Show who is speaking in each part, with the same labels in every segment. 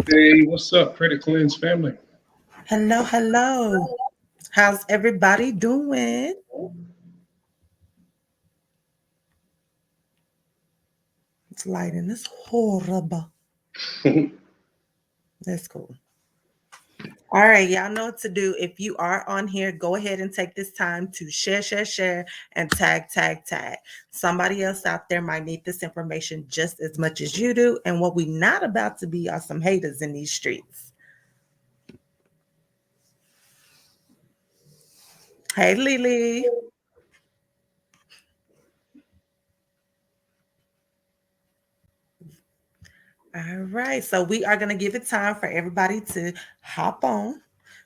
Speaker 1: Hey, what's up, Credit Cleanse family?
Speaker 2: Hello, hello. How's everybody doing? It's lighting is horrible. That's cool. All right, y'all know what to do. If you are on here, go ahead and take this time to share, and tag. Somebody else out there might need this information just as much as you do. And what we not about to be are some haters in these streets. Hey, Lily. All right, so we are going to give it time for everybody to hop on.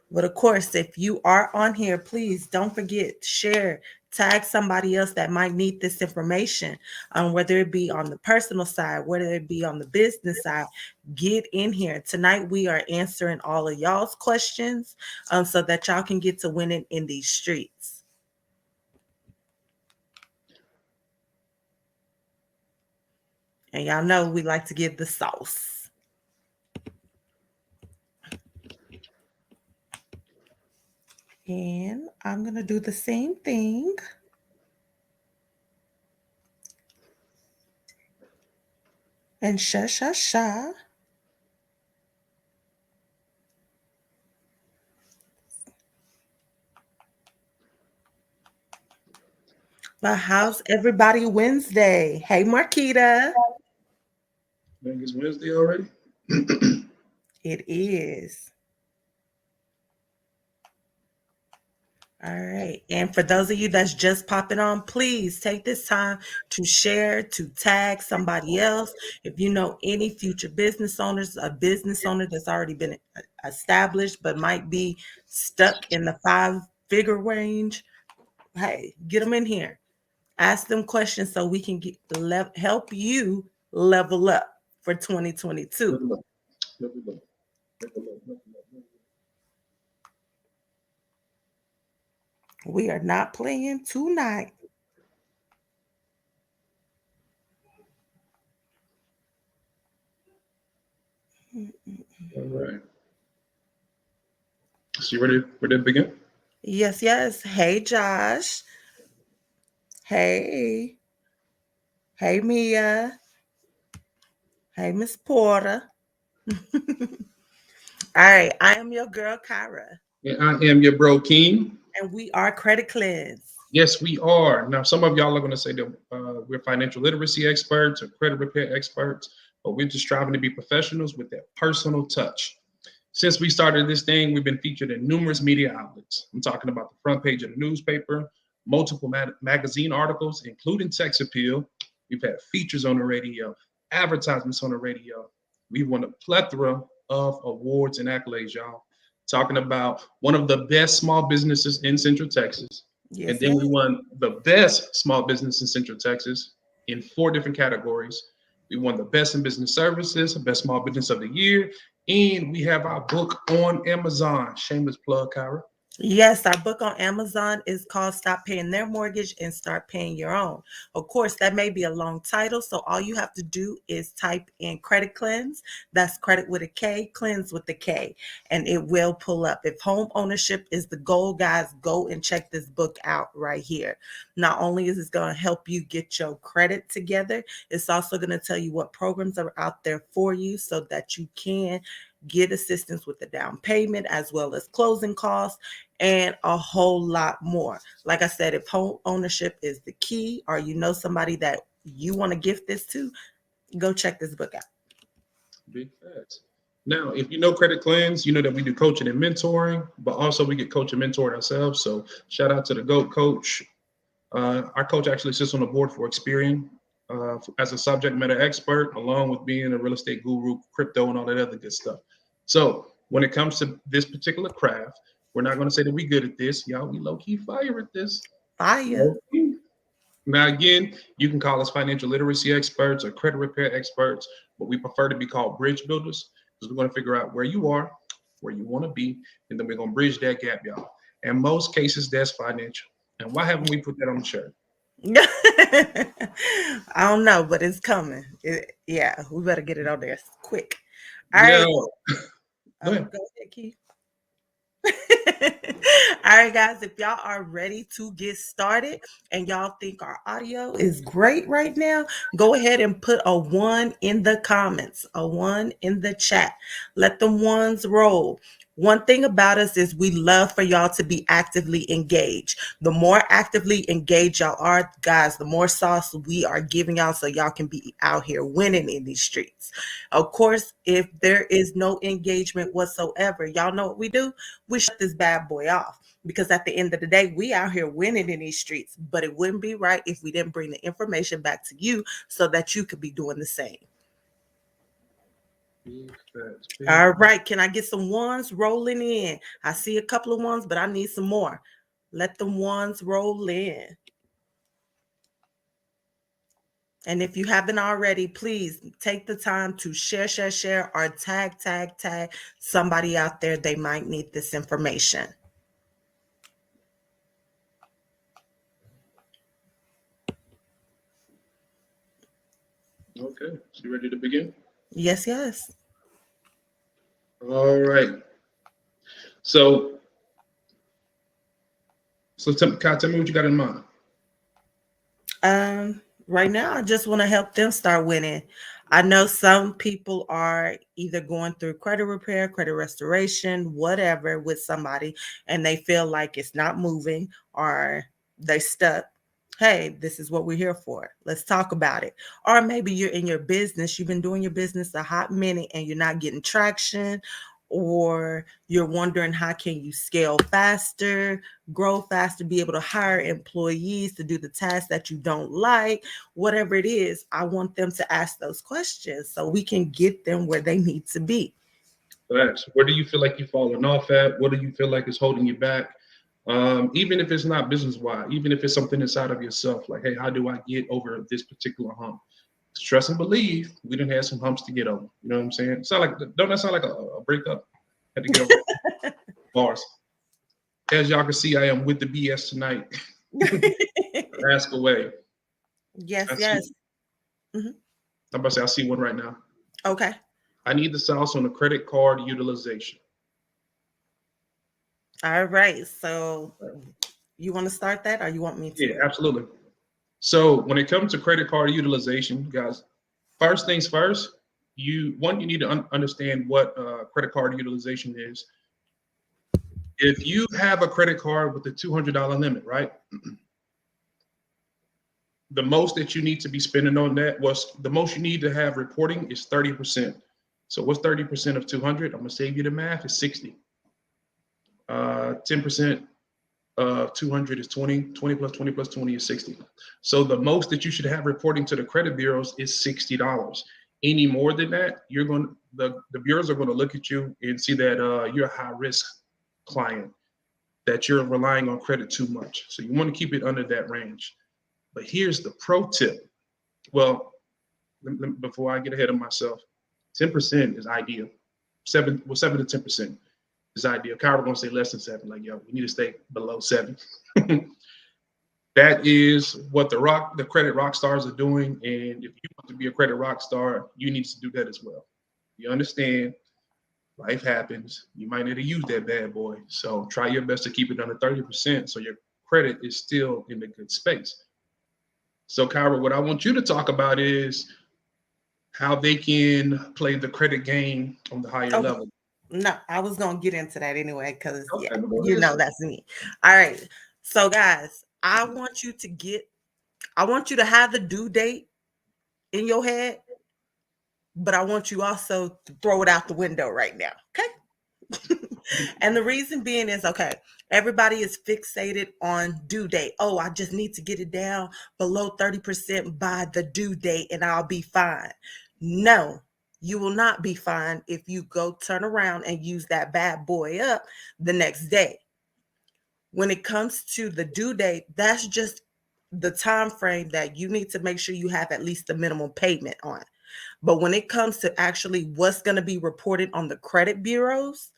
Speaker 2: But of course, if you are on here, please don't forget, share, tag somebody else that might need this information, whether it be on the personal side, whether it be on the business side. Get in here. Tonight, we are answering all of y'all's questions so that y'all can get to winning in these streets. And y'all know we like to give the sauce. And I'm going to do the same thing. And sha. But how's everybody Wednesday? Hey, Marquita.
Speaker 1: I think it's Wednesday already.
Speaker 2: It is. All right. And for those of you that's just popping on, please take this time to share, to tag somebody else. If you know any future business owners, a business owner that's already been established but might be stuck in the 5-figure range, hey, get them in here. Ask them questions so we can help you level up for 2022.
Speaker 1: Level up, level up, level up, level up.
Speaker 2: We are not playing tonight.
Speaker 1: All right. So you ready to begin?
Speaker 2: Yes. Hey, Josh. Hey. Hey, Mia. Hey, Miss Porter. All right. I am your girl, Kyra,
Speaker 1: And I am your bro King.
Speaker 2: and we are Credit Cleanse.
Speaker 1: Yes, we are. Now, some of y'all are going to say that we're financial literacy experts or credit repair experts, but we're just striving to be professionals with that personal touch. Since we started this thing, we've been featured in numerous media outlets. I'm talking about the front page of the newspaper, multiple magazine articles, including Sex Appeal. We've had features on the radio, advertisements on the radio. We've won a plethora of awards and accolades, y'all. Talking about one of the best small businesses in Central Texas. And
Speaker 2: Yes.
Speaker 1: then we won the best small business in Central Texas in 4 different categories. We won the best in business services, best small business of the year, and we have our book on Amazon. Shameless plug, Kyra.
Speaker 2: Yes, our book on Amazon is called Stop Paying Their Mortgage and Start Paying Your Own. Of course, that may be a long title, so all you have to do is type in Credit Cleanse. That's credit with a K, cleanse with the K, and it will pull up. If home ownership is the goal, guys, go and check this book out right here. Not only is it going to help you get your credit together, it's also going to tell you what programs are out there for you so that you can get assistance with the down payment as well as closing costs and a whole lot more. Like I said, if home ownership is the key or you know somebody that you want to gift this to, go check this book out.
Speaker 1: Big facts. Now, if you know Credit Cleanse, you know that we do coaching and mentoring, but also we get coach and mentored ourselves. So shout out to the GOAT coach. Our coach actually sits on the board for Experian as a subject matter expert, along with being a real estate guru, crypto, and all that other good stuff. So when it comes to this particular craft, we're not going to say that we good at this. Y'all, we low-key fire at this.
Speaker 2: Fire.
Speaker 1: Low-key. Now, again, you can call us financial literacy experts or credit repair experts, but we prefer to be called bridge builders because we're going to figure out where you are, where you want to be, and then we're going to bridge that gap, y'all. In most cases, that's financial. And why haven't we put that on the shirt?
Speaker 2: I don't know, but it's coming. Yeah, we better get it on there quick. All
Speaker 1: Yeah.
Speaker 2: right.
Speaker 1: Go
Speaker 2: Oh,
Speaker 1: ahead.
Speaker 2: go ahead, Keith. All right, guys, if y'all are ready to get started and y'all think our audio is great right now, go ahead and put a one in the comments, a one in the chat. Let the ones roll. One thing about us is we love for y'all to be actively engaged. The more actively engaged y'all are, guys, the more sauce we are giving y'all so y'all can be out here winning in these streets. Of course, if there is no engagement whatsoever, y'all know what we do? We shut this bad boy off, because at the end of the day, we out here winning in these streets, but it wouldn't be right if we didn't bring the information back to you so that you could be doing the same.
Speaker 1: Big facts, big
Speaker 2: All right, can I get some ones rolling in? I see a couple of ones, but I need some more. Let the ones roll in. And if you haven't already, please take the time to share, or tag somebody out there. They might need this information.
Speaker 1: Okay. So you ready to begin?
Speaker 2: Yes, yes.
Speaker 1: All right. So, Kai, tell me what you got in mind.
Speaker 2: Right now, I just want to help them start winning. I know some people are either going through credit repair, credit restoration, whatever with somebody, and they feel like it's not moving or they stuck. Hey, this is what we're here for. Let's talk about it. Or maybe you're in your business, you've been doing your business a hot minute and you're not getting traction, or you're wondering how can you scale faster, grow faster, be able to hire employees to do the tasks that you don't like, whatever it is. I want them to ask those questions so we can get them where they need to be.
Speaker 1: Facts. Where do you feel like you've fallen off at? What do you feel like is holding you back? Even if it's not business wide, even if it's something inside of yourself, like, hey, how do I get over this particular hump? Trust and believe, we didn't have some humps to get over. You know what I'm saying? Don't that sound like a breakup? Had to get over bars. As y'all can see, I am with the BS tonight. Ask away.
Speaker 2: Yes,
Speaker 1: I see.
Speaker 2: yes. Hmm.
Speaker 1: I'm about to say I see one right now.
Speaker 2: Okay.
Speaker 1: I need the sauce on the credit card utilization.
Speaker 2: All right. So you want to start that or you want me
Speaker 1: Yeah,
Speaker 2: to?
Speaker 1: absolutely. So when it comes to credit card utilization, guys, first things first, you need to understand what credit card utilization is. If you have a credit card with a $200 limit, right? The most that you need to be spending on that was the most you need to have reporting is 30%. So what's 30% of 200? I'm gonna save you the math. It's 60. 10% of 200 is 20. 20 plus 20 plus 20 is 60. So the most that you should have reporting to the credit bureaus is $60. Any more than that, the bureaus are going to look at you and see that you're a high risk client, that you're relying on credit too much. So you want to keep it under that range. But here's the pro tip. Well, before I get ahead of myself, 10% is ideal. 7 to 10% is ideal. Kyle, we're gonna say less than 7. Like, yo, we need to stay below 7. That is what the credit rock stars are doing. And if you want to be a credit rock star, you need to do that as well. You understand, life happens. You might need to use that bad boy. So try your best to keep it under 30% so your credit is still in a good space. So, Kyra, what I want you to talk about is how they can play the credit game on the higher
Speaker 2: Okay.
Speaker 1: level.
Speaker 2: No, I was gonna get into that anyway, because yeah,
Speaker 1: Okay, well,
Speaker 2: you know that's me. All right. So guys, I want you to have the due date in your head, but I want you also to throw it out the window right now. Okay. And the reason being is, okay, everybody is fixated on due date. Oh, I just need to get it down below 30% by the due date and I'll be fine. No, you will not be fine if you go turn around and use that bad boy up the next day. When it comes to the due date, that's just the time frame that you need to make sure you have at least the minimum payment on. But when it comes to actually what's going to be reported on the credit bureaus,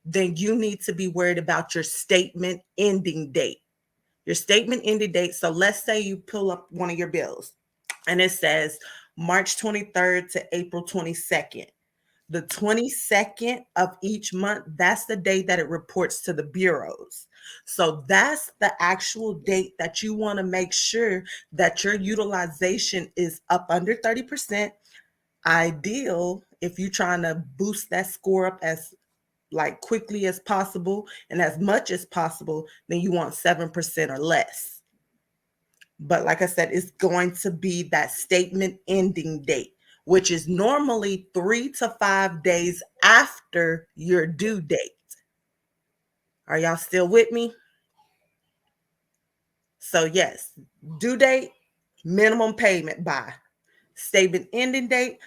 Speaker 2: then you need to be worried about your statement ending date. Your statement ending date. So let's say you pull up one of your bills and it says March 23rd to April 22nd. The 22nd of each month, that's the day that it reports to the bureaus. So that's the actual date that you want to make sure that your utilization is up under 30%. Ideal if you're trying to boost that score up as like quickly as possible and as much as possible, then you want 7% or less. But like I said, it's going to be that statement ending date, which is normally 3 to 5 days after your due date. Are y'all still with me? So, yes, due date, minimum payment by. Statement ending date,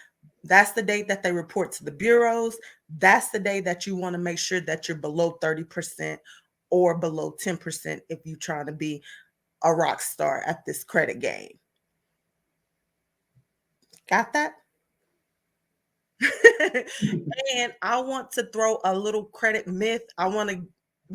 Speaker 2: that's the date that they report to the bureaus. That's the day that you want to make sure that you're below 30% or below 10% if you're trying to be a rock star at this credit game. Got that? And I want to throw a little credit myth. I want to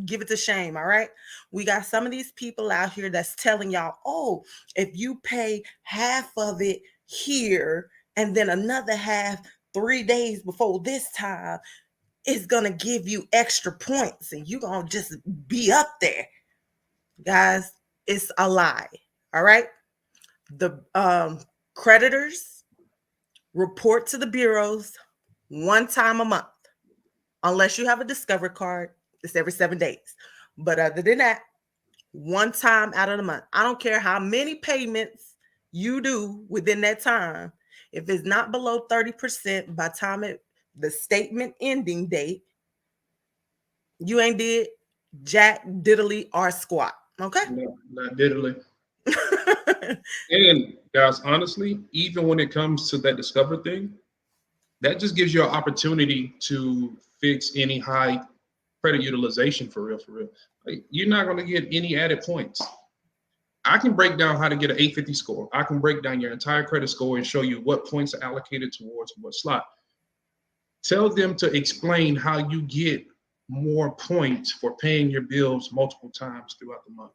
Speaker 2: give it to shame. All right. We got some of these people out here that's telling y'all, oh, if you pay half of it here and then another half 3 days before this time, it's going to give you extra points and you're going to just be up there. Guys, it's a lie. All right. The creditors report to the bureaus one time a month. Unless you have a Discover card, it's every 7 days. But other than that, one time out of the month. I don't care how many payments you do within that time. If it's not below 30% by time the statement ending date, you ain't did jack, diddly, or squat. Okay?
Speaker 1: No, not diddly. And guys, honestly, even when it comes to that Discover thing, that just gives you an opportunity to fix any high credit utilization for real, for real. Like, you're not going to get any added points. I can break down how to get an 850 score. I can break down your entire credit score and show you what points are allocated towards what slot. Tell them to explain how you get more points for paying your bills multiple times throughout the month.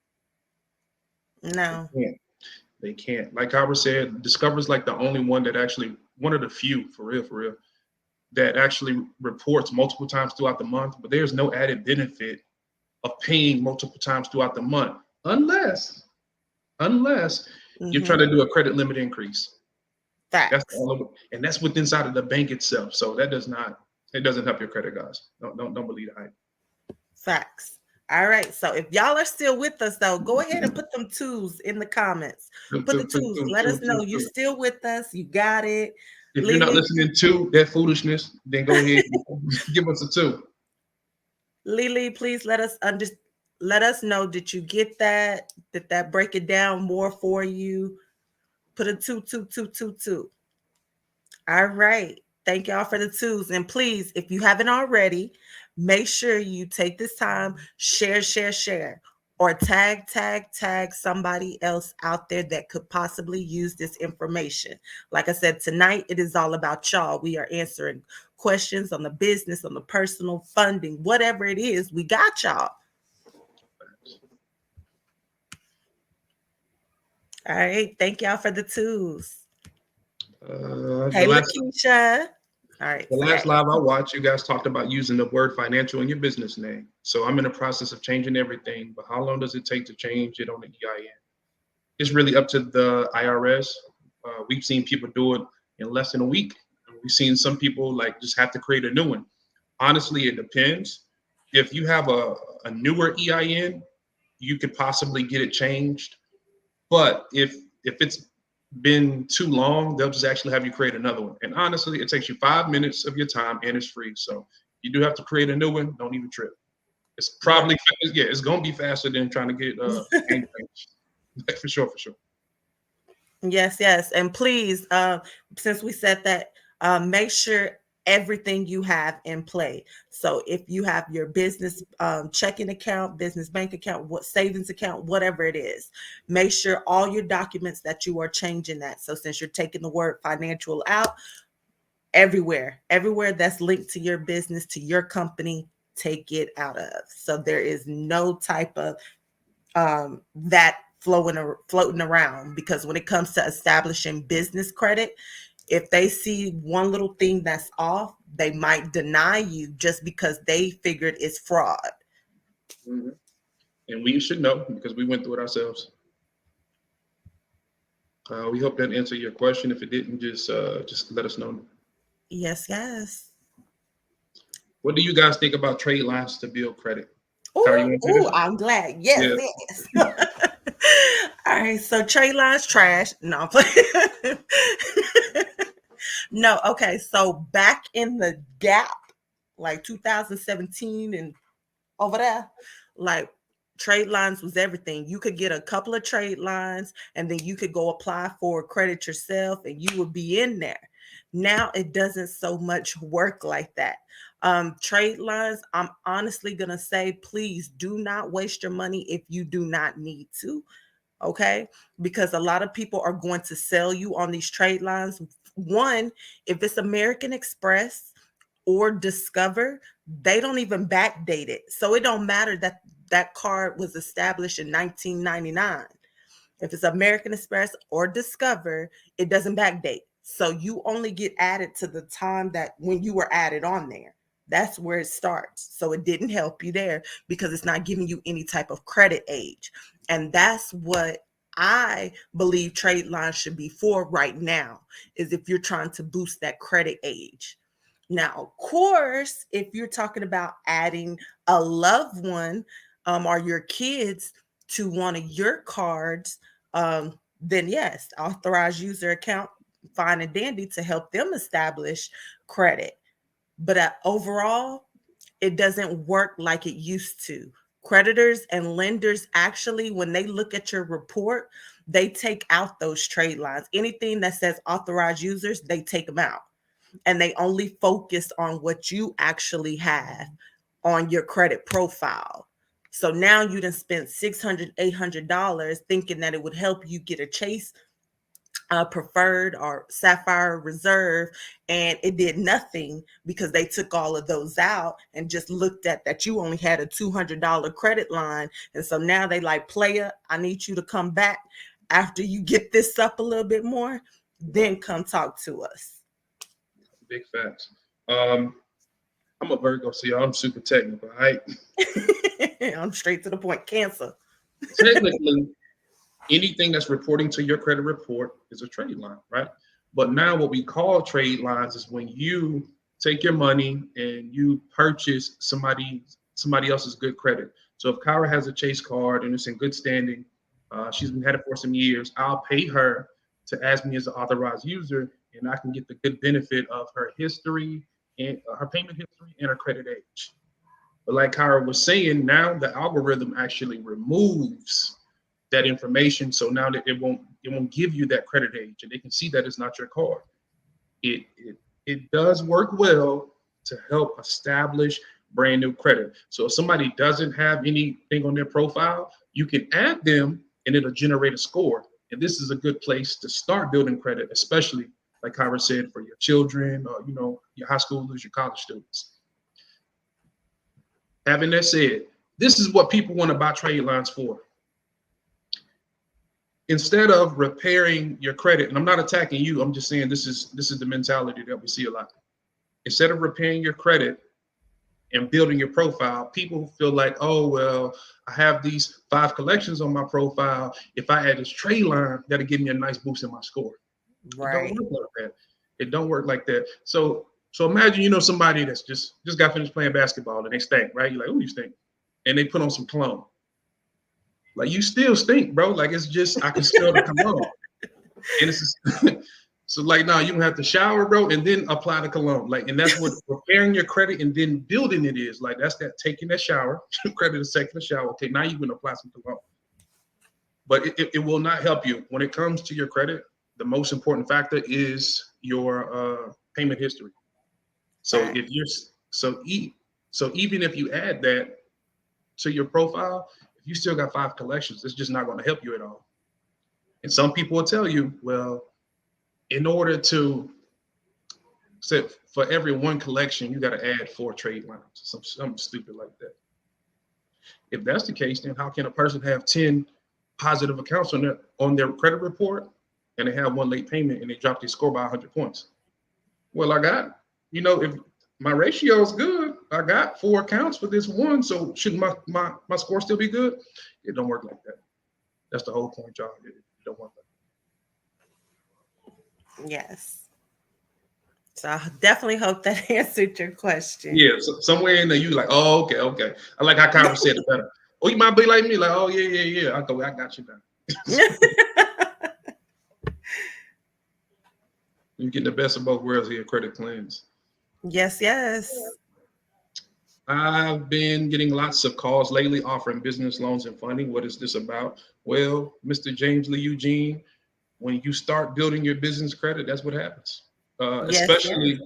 Speaker 2: No.
Speaker 1: They can't. Like Howard said, Discover's like the only one that actually, one of the few, for real, that actually reports multiple times throughout the month, but there's no added benefit of paying multiple times throughout the month, unless you're trying to do a credit limit increase. That's the only, and that's within inside of the bank itself. So that doesn't help your credit, guys. Don't believe the hype.
Speaker 2: Facts. All right. So if y'all are still with us, though, go ahead and put them twos in the comments. Put the twos. Let us know you're still with us. You got it.
Speaker 1: If you're not listening to that foolishness, then go ahead and give us a 2.
Speaker 2: Lily, please let us know. Did you get that? Did that break it down more for you? Put a 2, 2, 2, 2, 2. All right. Thank y'all for the twos. And please, if you haven't already, make sure you take this time, share, or tag somebody else out there that could possibly use this information. Like I said, tonight, it is all about y'all. We are answering questions on the business, on the personal funding, whatever it is, we got y'all. All right. Thank y'all for the twos. Hey, Lakeisha. All right.
Speaker 1: The last live I watched, you guys talked about using the word financial in your business name. So I'm in the process of changing everything, but how long does it take to change it on the EIN? It's really up to the IRS. We've seen people do it in less than a week. We've seen some people like just have to create a new one. Honestly, it depends. If you have a newer EIN, you could possibly get it changed. But if it's been too long, they'll just actually have you create another one. And honestly, it takes you 5 minutes of your time and it's free. So you do have to create a new one. Don't even trip. It's probably, it's going to be faster than trying to get for sure.
Speaker 2: Yes. And please, since we said that, make sure everything you have in play. So if you have your business checking account, business bank account, what savings account, whatever it is, make sure all your documents that you are changing that. So since you're taking the word financial out, everywhere that's linked to your business, to your company, take it out of. So there is no type of that floating around, because when it comes to establishing business credit, if they see one little thing that's off, they might deny you just because they figured it's fraud.
Speaker 1: Mhm. And we should know because we went through it ourselves. We hope that answered your question. If it didn't, just let us know.
Speaker 2: Yes, yes.
Speaker 1: What do you guys think about trade lines to build credit? Kyle, you
Speaker 2: Oh,
Speaker 1: want to say
Speaker 2: oh,
Speaker 1: this?
Speaker 2: I'm glad. Yes,
Speaker 1: Yeah.
Speaker 2: yes. All right, so trade lines trash. No, I'm playing. No, okay. So back in the gap, like 2017 and over there, like trade lines was everything. You could get a couple of trade lines and then you could go apply for credit yourself and you would be in there. Now it doesn't so much work like that. Trade lines, I'm honestly gonna say, please do not waste your money if you do not need to. Okay, because a lot of people are going to sell you on these trade lines. One, if it's American Express or Discover, they don't even backdate it, so it don't matter that that card was established in 1999. If it's American Express or Discover, it doesn't backdate. So you only get added to the time that when you were added on there. That's where it starts. So it didn't help you there because it's not giving you any type of credit age. And that's what I believe trade lines should be for right now, is if you're trying to boost that credit age. Now, of course, if you're talking about adding a loved one, or your kids to one of your cards, then yes, authorized user account, fine and dandy to help them establish credit. But overall, it doesn't work like it used to. Creditors and lenders actually, when they look at your report, they take out those trade lines. Anything that says authorized users, they take them out and they only focus on what you actually have on your credit profile. So now you done spent $600, $800 thinking that it would help you get a Chase preferred or Sapphire Reserve, and it did nothing because they took all of those out and just looked at that you only had a $200 credit line. And so now they like, player, I need you to come back after you get this up a little bit more, then come talk to us.
Speaker 1: Big facts. Um, I'm a Virgo, so y'all, I'm super technical. Right?
Speaker 2: I'm straight to the point. Cancer.
Speaker 1: Technically, anything that's reporting to your credit report is a trade line, right? But now what we call trade lines is when you take your money and you purchase somebody else's good credit. So if Kyra has a Chase card and it's in good standing, she's been had it for some years, I'll pay her to ask me as an authorized user, and I can get the good benefit of her history and her payment history and her credit age. But like Kyra was saying, now the algorithm actually removes that information. So now that it won't give you that credit age, and they can see that it's not your card. It does work well to help establish brand new credit. So if somebody doesn't have anything on their profile, you can add them and it'll generate a score. And this is a good place to start building credit, especially like Kyra said, for your children or your high schoolers, your college students. Having that said, this is what people want to buy trade lines for. Instead of repairing your credit, and I'm not attacking you, I'm just saying this is the mentality that we see a lot. Instead of repairing your credit and building your profile, people feel like, oh well, I have these 5 collections on my profile. If I add this trade line, that'll give me a nice boost in my score. It don't
Speaker 2: Right.
Speaker 1: work like that. It don't work like that. So imagine somebody that's just got finished playing basketball and they stink, right? You're like, oh, you stink, and they put on some cologne. Like, you still stink, bro. Like, it's just I can smell the cologne. And it's just, so like, now you don't have to shower, bro, and then apply the cologne. Like, and that's what repairing your credit and then building it is. Like, that's that taking that shower. Credit is taking a shower. Okay, now you can apply some cologne. But it will not help you when it comes to your credit. The most important factor is your payment history. So
Speaker 2: Fact.
Speaker 1: if you're so even if you add that to your profile, if you still got 5 collections, it's just not going to help you at all. And some people will tell you, well, in order to say for every 1 collection, you got to add 4 trade lines, something stupid like that. If that's the case, then how can a person have 10 positive accounts on their credit report and they have one late payment and they drop their score by 100 points? Well, I got, if my ratio is good, I got 4 accounts for this one, so shouldn't my score still be good? It don't work like that. That's the whole point, y'all. It don't work like
Speaker 2: that. Yes. So I definitely hope that answered your question.
Speaker 1: Yeah, so somewhere in there you like, oh, okay. I like how Kyra said it better. Oh, you might be like me, like, oh yeah. I got you now. You're getting the best of both worlds here, credit cleanse.
Speaker 2: Yes.
Speaker 1: I've been getting lots of calls lately offering business loans and funding. What is this about? Well, Mr. James Lee Eugene, when you start building your business credit, that's what happens. Especially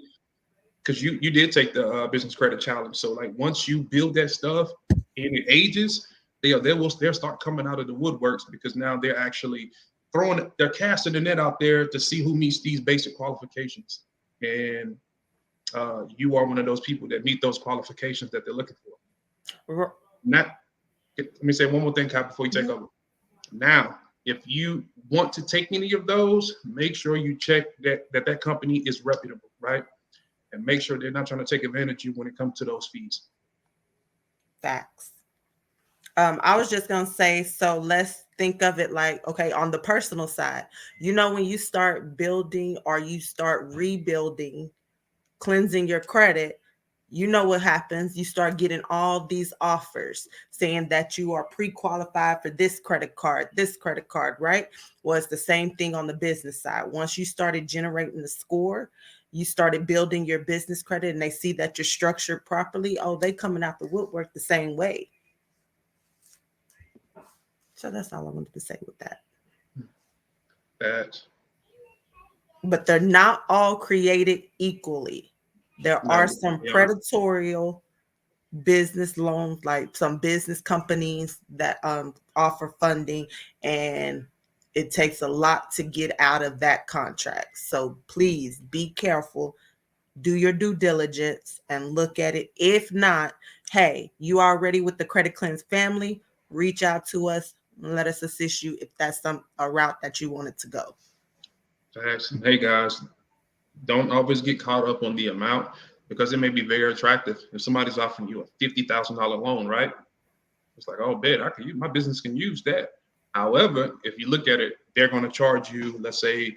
Speaker 1: because you did take the business credit challenge. So like once you build that stuff and it ages, they'll start coming out of the woodworks because now they're actually they're casting the net out there to see who meets these basic qualifications. And you are one of those people that meet those qualifications that they're looking for. Let me say one more thing, Kai, before you take over. Now, if you want to take any of those, make sure you check that company is reputable, right? And make sure they're not trying to take advantage of you when it comes to those fees.
Speaker 2: Facts. I was just going to say, so let's think of it like, okay, on the personal side, when you start building or you start rebuilding, cleansing your credit, what happens. You start getting all these offers saying that you are pre-qualified for this credit card, right? Well, it's the same thing on the business side. Once you started generating the score, you started building your business credit and they see that you're structured properly. Oh, they coming out the woodwork the same way. So that's all I wanted to say with that. But they're not all created equally. There are some predatory business loans, like some business companies that offer funding, and it takes a lot to get out of that contract. So please be careful, do your due diligence and look at it. If not, hey, you are already with the Credit Cleanse family, reach out to us and let us assist you if that's a route that you wanted to go.
Speaker 1: Hey guys, don't always get caught up on the amount because it may be very attractive. If somebody's offering you a $50,000 loan, right? It's like, oh, bet my business can use that. However, if you look at it, they're going to charge you, let's say,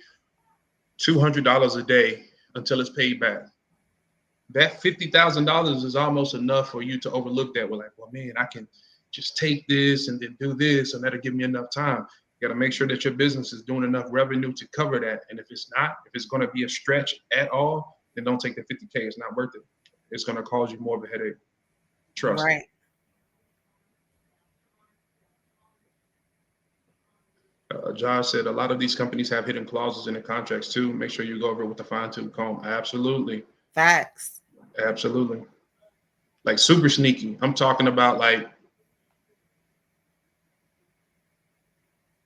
Speaker 1: $200 a day until it's paid back. That $50,000 is almost enough for you to overlook that. We're like, well, man, I can just take this and then do this, and that'll give me enough time. You got to make sure that your business is doing enough revenue to cover that. And if it's not, if it's going to be a stretch at all, then don't take the $50K. It's not worth it. It's going to cause you more of a headache. Trust me. Josh said a lot of these companies have hidden clauses in the contracts too. Make sure you go over it with a fine-tooth comb. Absolutely.
Speaker 2: Facts.
Speaker 1: Absolutely. Like super sneaky. I'm talking about like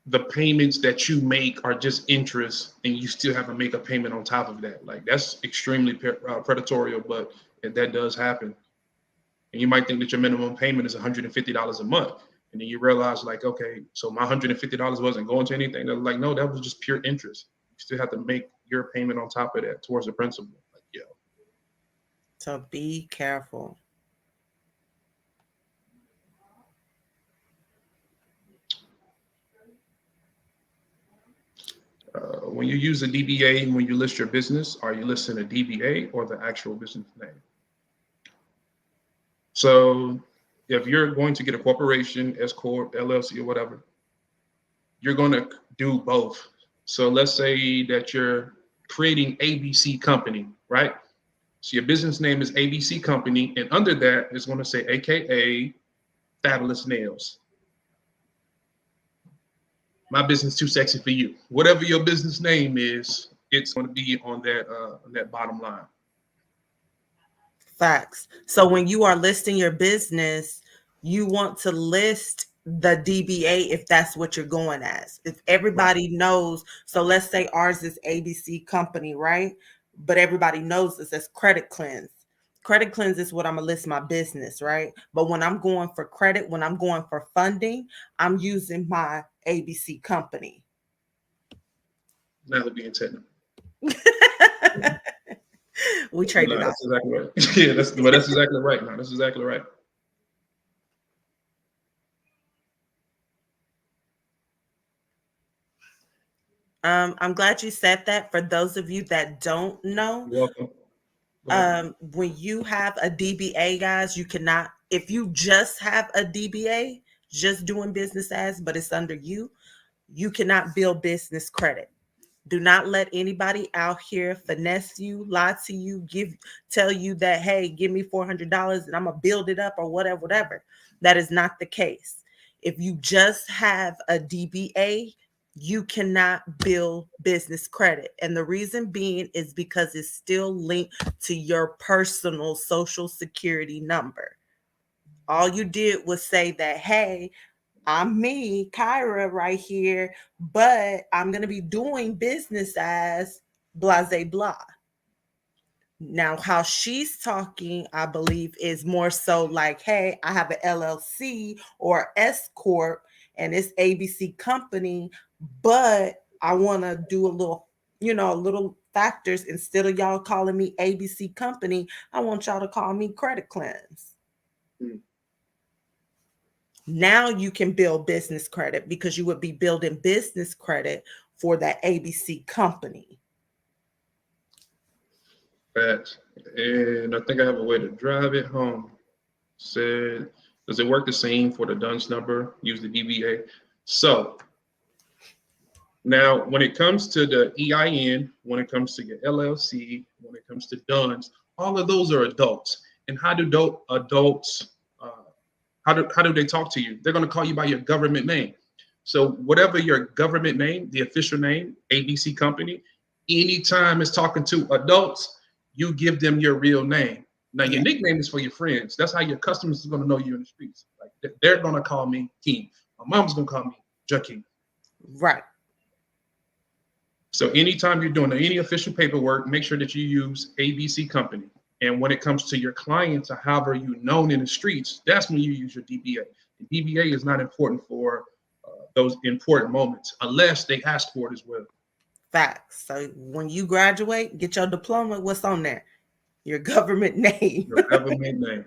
Speaker 1: the payments that you make are just interest and you still have to make a payment on top of that. Like that's extremely predatory, but that does happen. And you might think that your minimum payment is $150 a month. And then you realize like, okay, so my $150 wasn't going to anything. They're like, no, that was just pure interest. You still have to make your payment on top of that towards the principal. Like, yeah.
Speaker 2: So be careful.
Speaker 1: When you use a DBA, when you list your business, are you listing a DBA or the actual business name? So if you're going to get a corporation, S Corp, LLC, or whatever, you're going to do both. So let's say that you're creating ABC Company, right? So your business name is ABC Company, and under that is going to say AKA Fabulous Nails. My business too sexy for you. Whatever your business name is, it's going to be on that bottom line.
Speaker 2: Facts. So when you are listing your business, you want to list the DBA if that's what you're going as. If everybody knows, so let's say ours is ABC Company, right? But everybody knows this as Credit Cleanse. Credit cleanse is what I'm gonna list my business, right? But when I'm going for credit, when I'm going for funding, I'm using my ABC company.
Speaker 1: Now we're being technical.
Speaker 2: We
Speaker 1: No,
Speaker 2: traded off.
Speaker 1: that's exactly right. Yeah, that's exactly right. No, that's exactly right.
Speaker 2: I'm glad you said that. For those of you that don't know,
Speaker 1: You're welcome. Go ahead.
Speaker 2: when you have a DBA, guys, you cannot, if you just have a DBA, just doing business as, but it's under you, you cannot build business credit. Do not let anybody out here finesse you, lie to you, tell you that, hey, give me $400 and I'm gonna build it up or whatever, whatever. That is not the case. If you just have a DBA, you cannot build business credit. And the reason being is because it's still linked to your personal social security number. All you did was say that, hey, I'm me, Kyra, right here, but I'm going to be doing business as blah, blah. Now, how she's talking, I believe, is more so like, hey, I have an LLC or S Corp and it's ABC company, but I want to do a little, a little factors. Instead of y'all calling me ABC company, I want y'all to call me credit cleanse.
Speaker 1: Mm.
Speaker 2: Now you can build business credit because you would be building business credit for that ABC company.
Speaker 1: Facts. And I think I have a way to drive it home. Said, does it work the same for the DUNS number? Use the DBA. So now, when it comes to the EIN, when it comes to your LLC, when it comes to DUNS, all of those are adults. And how do adults, how do they talk to you? They're going to call you by your government name. So whatever your government name, the official name, ABC company, anytime it's talking to adults, you give them your real name. Now, your nickname is for your friends. That's how your customers are going to know you in the streets. Like they're going to call me King. My mom's going to call me Junkie.
Speaker 2: Right.
Speaker 1: So anytime you're doing any official paperwork, make sure that you use ABC company. And when it comes to your clients or however you known in the streets, that's when you use your DBA. The DBA is not important for those important moments unless they ask for it as well.
Speaker 2: Facts. So when you graduate, get your diploma, what's on there? Your government name.
Speaker 1: Your government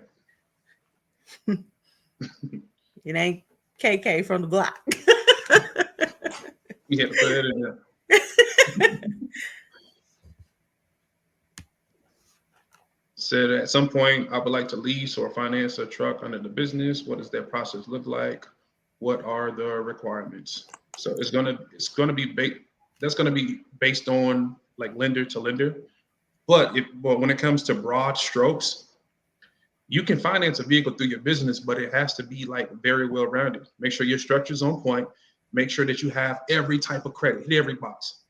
Speaker 1: name.
Speaker 2: It ain't KK from the block.
Speaker 1: You have to put that in there. Said at some point, I would like to lease or finance a truck under the business. What does that process look like? What are the requirements? So it's gonna be that's gonna be based on like lender to lender. But when it comes to broad strokes, you can finance a vehicle through your business, but it has to be like very well rounded. Make sure your structure's on point. Make sure that you have every type of credit. Hit every box.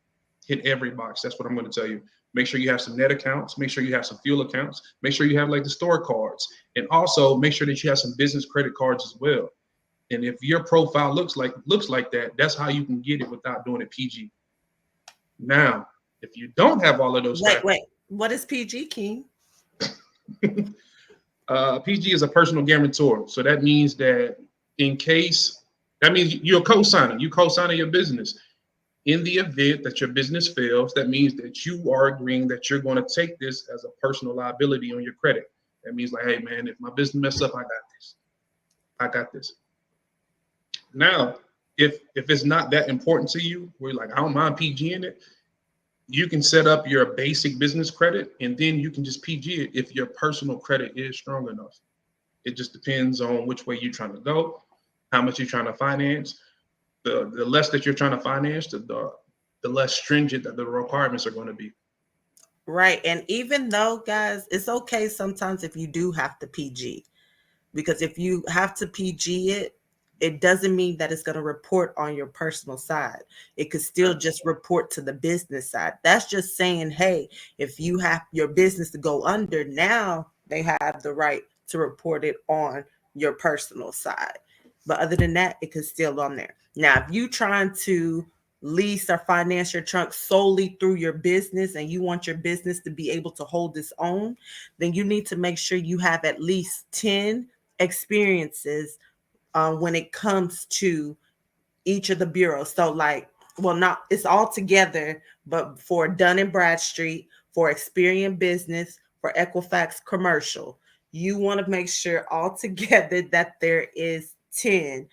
Speaker 1: Hit every box. That's what I'm going to tell you. Make sure you have some net accounts. Make sure you have some fuel accounts. Make sure you have like the store cards. And also make sure that you have some business credit cards as well. And if your profile looks like that, that's how you can get it without doing it PG. Now, if you don't have all of those
Speaker 2: Wait. What is PG, King?
Speaker 1: PG is a personal guarantor. So that means that that means you're a co-signer. You co-sign your business. In the event that your business fails, that means that you are agreeing that you're going to take this as a personal liability on your credit. That means like, hey man, if my business mess up, I got this. I got this. Now, if it's not that important to you, where you're like, I don't mind PG in it, you can set up your basic business credit and then you can just PG it if your personal credit is strong enough. It just depends on which way you're trying to go, how much you're trying to finance. The less that you're trying to finance, the less stringent that the requirements are going to be.
Speaker 2: Right. And even though, guys, it's okay sometimes if you do have to PG, because if you have to PG it, it doesn't mean that it's going to report on your personal side. It could still just report to the business side. That's just saying, hey, if you have your business to go under, now they have the right to report it on your personal side. But other than that, it could still on there. Now, if you trying to lease or finance your trunk solely through your business and you want your business to be able to hold its own, then you need to make sure you have at least 10 experiences when it comes to each of the bureaus. So like, well, not it's all together, but for Dun and Bradstreet, for Experian Business, for Equifax Commercial, you want to make sure all together that there is 10,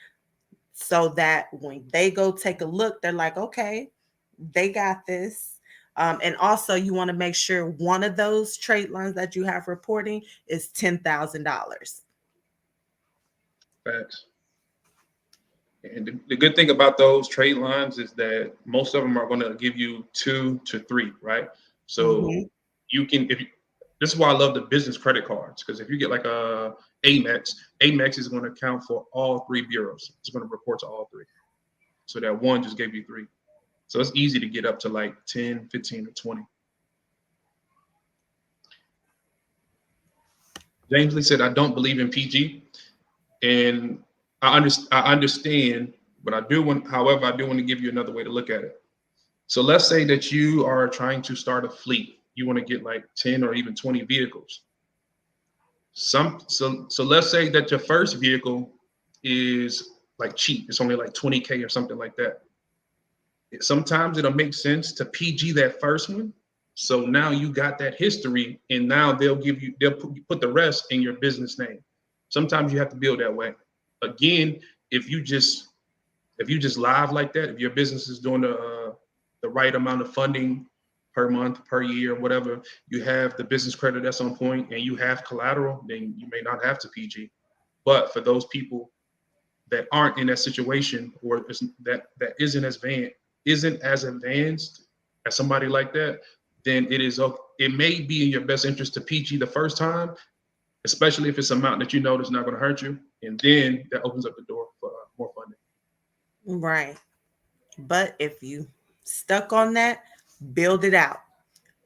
Speaker 2: so that when they go take a look, they're like, okay, they got this. And also, you want to make sure one of those trade lines that you have reporting is $10,000.
Speaker 1: Facts. And the good thing about those trade lines is that most of them are going to give you 2 to 3, right? So
Speaker 2: Mm-hmm.
Speaker 1: you can, if you, this is why I love the business credit cards, because if you get like a Amex, Amex is going to account for all 3 bureaus. It's going to report to all 3. So that one just gave you 3. So it's easy to get up to like 10, 15, or 20. James Lee said, I don't believe in PG. And I understand, but however, I do want to give you another way to look at it. So let's say that you are trying to start a fleet. You want to get like 10 or even 20 vehicles. So let's say that your first vehicle is like cheap. It's only like 20K or something like that. Sometimes it'll make sense to PG that first one. So now you got that history, and now they'll put the rest in your business name. Sometimes you have to build that way. Again, if you just live like that, if your business is doing the right amount of funding per month, per year, whatever, you have the business credit that's on point, and you have collateral, then you may not have to PG. But for those people that aren't in that situation, or that isn't as advanced as somebody like that, then it may be in your best interest to PG the first time, especially if it's an amount that you know that's not going to hurt you, and then that opens up the door for more funding.
Speaker 2: Right. But if you stuck on that, build it out.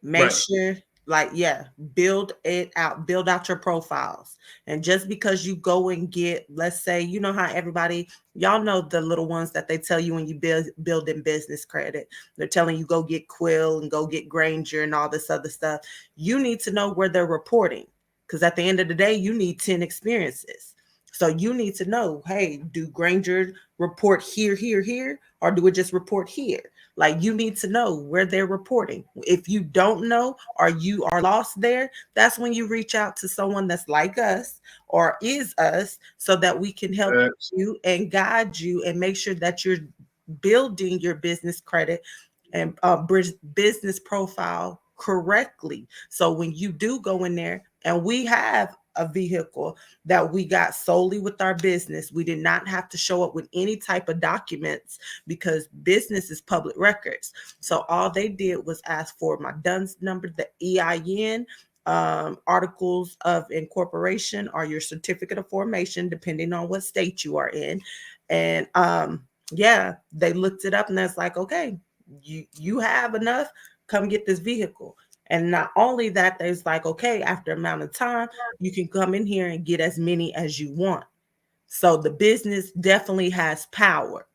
Speaker 2: Make
Speaker 1: Right.
Speaker 2: sure, like, yeah, build it out, build out your profiles. And just because you go and get, let's say, you know how everybody, y'all know the little ones that they tell you when you building business credit, they're telling you go get Quill and go get Granger and all this other stuff. You need to know where they're reporting, because at the end of the day, you need 10 experiences. So you need to know, hey, do Granger report here, here, here, or do it just report here? Like, you need to know where they're reporting. If you don't know or you are lost there, that's when you reach out to someone that's like us or is us, so that we can help you and guide you and make sure that you're building your business credit and business profile correctly. So when you do go in there, and we have a vehicle that we got solely with our business, we did not have to show up with any type of documents because business is public records. So all they did was ask for my DUNS number, the EIN, articles of incorporation, or your certificate of formation, depending on what state you are in. And yeah, they looked it up and that's like, okay, you have enough, come get this vehicle. And not only that, there's like, okay, after amount of time, you can come in here and get as many as you want. So the business definitely has power.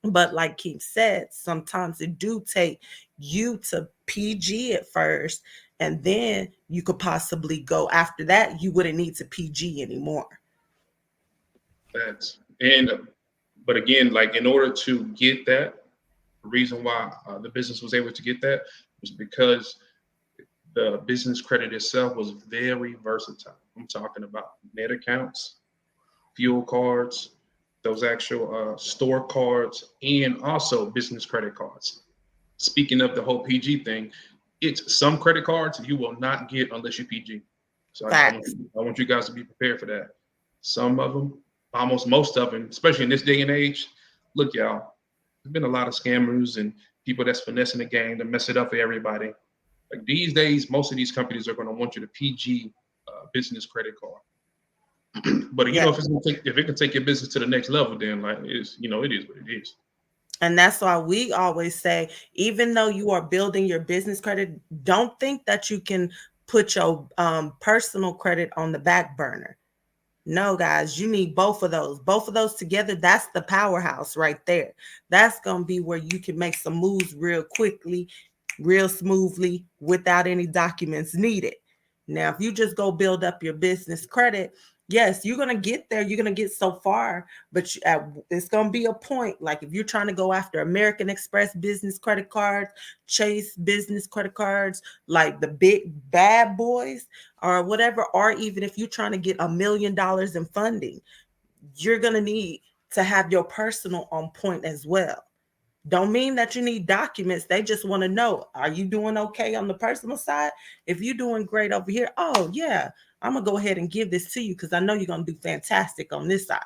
Speaker 2: But like Keith said, sometimes it do take you to PG at first, and then you could possibly go after that. You wouldn't need to PG anymore.
Speaker 1: But again, like in order to get that, the reason why the business was able to get that was because the business credit itself was very versatile. I'm talking about net accounts, fuel cards, those actual store cards, and also business credit cards. Speaking of the whole PG thing, it's some credit cards you will not get unless you PG. So I want you guys to be prepared for that. Some of them, almost most of them, especially in this day and age, look, y'all, there's been a lot of scammers and people that's finessing the game to mess it up for everybody. Like these days, most of these companies are going to want you to PG business credit card. But you know, if it can take your business to the next level, then like it is what it is.
Speaker 2: And that's why we always say, even though you are building your business credit, don't think that you can put your personal credit on the back burner. No, guys, you need both of those. Both of those together, that's the powerhouse right there. That's going to be where you can make some moves real quickly, real smoothly, without any documents needed. Now, if you just go build up your business credit, yes, you're going to get there. You're going to get so far, but it's going to be a point. Like if you're trying to go after American Express business credit cards, Chase business credit cards, like the big bad boys, or whatever, or even if you're trying to get $1 million in funding, you're going to need to have your personal on point as well. Don't mean that you need documents. They just want to know, are you doing okay on the personal side? If you're doing great over here, oh yeah, I'm going to go ahead and give this to you because I know you're going to do fantastic on this side.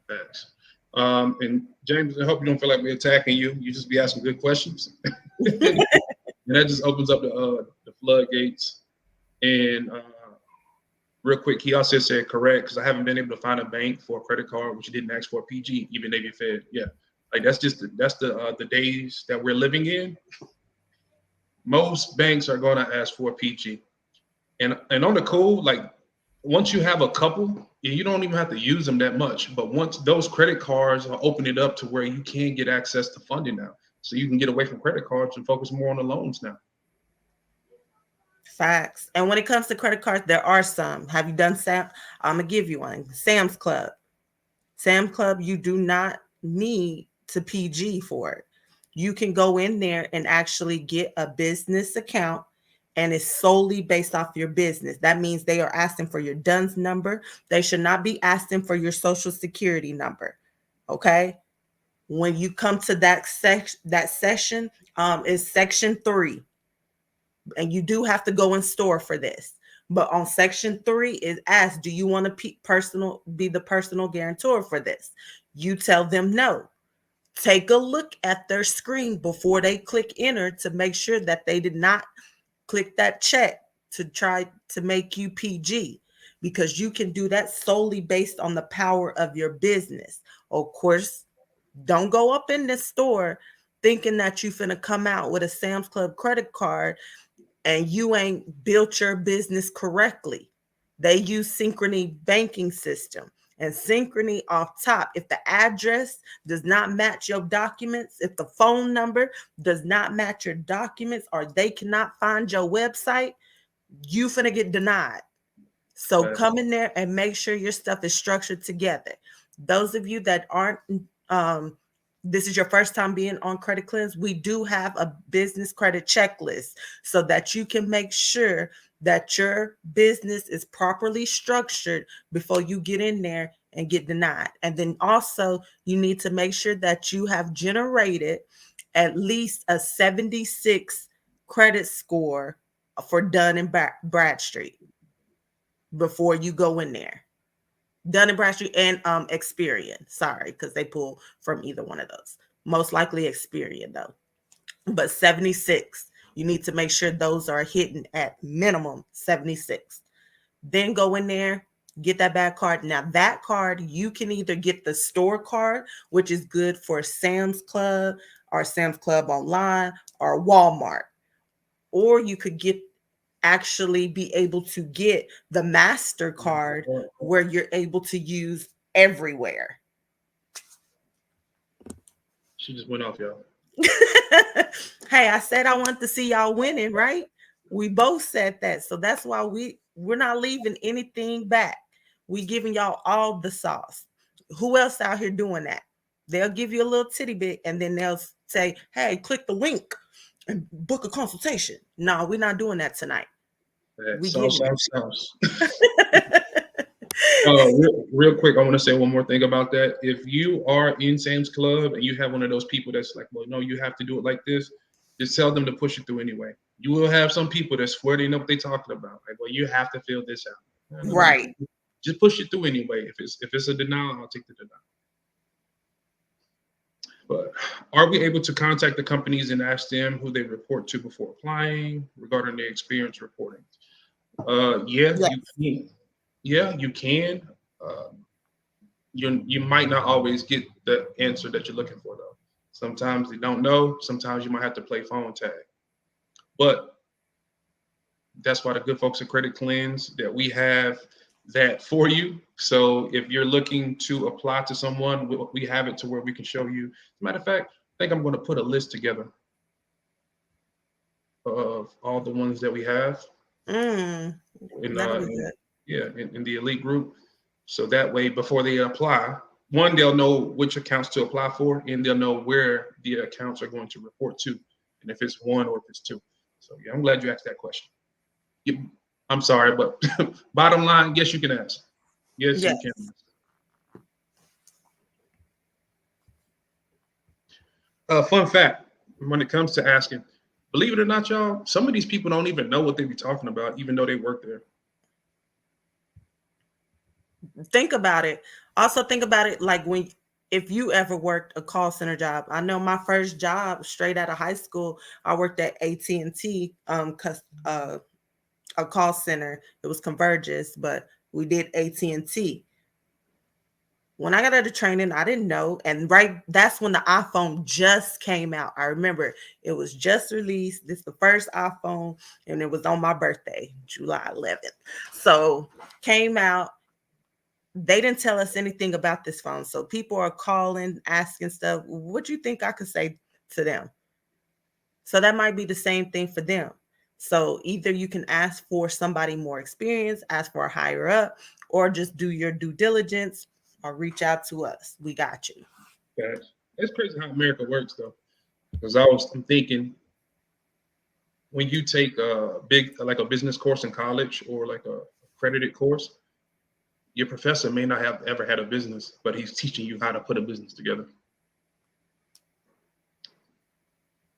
Speaker 1: Thanks. And James, I hope you don't feel like we're attacking you. You just be asking good questions. And that just opens up the floodgates. And real quick, he also said correct, because I haven't been able to find a bank for a credit card which didn't ask for a PG, even Navy Fed. Yeah, like that's the days that we're living in. Most banks are going to ask for a PG, and on the cool, like once you have a couple, you don't even have to use them that much. But once those credit cards are opening it up to where you can get access to funding now, so you can get away from credit cards and focus more on the loans now.
Speaker 2: Facts. And when it comes to credit cards, there are some. Have you done Sam? I'm gonna give you one. Sam's Club. Sam's Club, you do not need to PG for it. You can go in there and actually get a business account, and it's solely based off your business. That means they are asking for your DUNS number. They should not be asking for your social security number. Okay. When you come to that session, is section 3. And you do have to go in store for this. But on section 3 is asked, do you want to be the personal guarantor for this? You tell them no. Take a look at their screen before they click enter to make sure that they did not click that check to try to make you PG, because you can do that solely based on the power of your business. Of course, don't go up in the store thinking that you're finna come out with a Sam's Club credit card and you ain't built your business correctly. They use Synchrony banking system, and Synchrony off top, if the address does not match your documents, if the phone number does not match your documents, or they cannot find your website, you finna get denied. So come in there and make sure your stuff is structured together. Those of you that aren't this is your first time being on Credit Cleanse, we do have a business credit checklist so that you can make sure that your business is properly structured before you get in there and get denied. And then also you need to make sure that you have generated at least a 76 credit score for Dun and Bradstreet before you go in there. Dun and Bradstreet and Experian. Sorry, because they pull from either one of those. Most likely Experian though. But 76, you need to make sure those are hitting at minimum 76. Then go in there, get that bad card. Now that card, you can either get the store card, which is good for Sam's Club or Sam's Club Online or Walmart. Or you could actually be able to get the MasterCard where you're able to use everywhere.
Speaker 1: She just went off, y'all.
Speaker 2: Hey, I said I want to see y'all winning, right? We both said that. So that's why we're not leaving anything back. We giving y'all all the sauce. Who else out here doing that? They'll give you a little titty bit and then they'll say, hey, click the link and book a consultation. No, we're not doing that tonight.
Speaker 1: Sauce. Real quick, I want to say one more thing about that. If you are in Sam's Club and you have one of those people that's like, well, no, you have to do it like this, just tell them to push it through anyway. You will have some people that swear they know what they're talking about. Like, well, you have to fill this out.
Speaker 2: Right.
Speaker 1: Just push it through anyway. If it's a denial, I'll take the denial. But are we able to contact the companies and ask them who they report to before applying regarding their experience reporting? Yes. You can. Yeah, you can. You might not always get the answer that you're looking for, though. Sometimes they don't know. Sometimes you might have to play phone tag. But that's why the good folks at Credit Cleanse, that we have that for you. So if you're looking to apply to someone, we have it to where we can show you. As a matter of fact, I think I'm going to put a list together of all the ones that we have
Speaker 2: Mm, that'll be
Speaker 1: in
Speaker 2: good.
Speaker 1: yeah, in the elite group. So that way, before they apply, one, they'll know which accounts to apply for, and they'll know where the accounts are going to report to, and if it's one or if it's two. So yeah, I'm glad you asked that question. I'm sorry, but bottom line, yes, you can ask. Yes,
Speaker 2: Yeah.
Speaker 1: you can. Fun fact, when it comes to asking, believe it or not, y'all, some of these people don't even know what they be talking about, even though they work there.
Speaker 2: Think about it. Also think about it like when if you ever worked a call center job. I know my first job straight out of high school, I worked at AT&T a call center. It was Convergys, but we did AT&T. When I got out of training, I didn't know. And right, that's when the iPhone just came out. I remember it was just released. This is the first iPhone, and it was on my birthday, July 11th. So came out. They didn't tell us anything about this phone. So people are calling, asking stuff. What do you think I could say to them? So that might be the same thing for them. So either you can ask for somebody more experienced, ask for a higher up, or just do your due diligence or reach out to us. We got you.
Speaker 1: Guys, it's crazy how America works, though. Because I'm thinking when you take a big, like a business course in college or like a accredited course, your professor may not have ever had a business, but he's teaching you how to put a business together.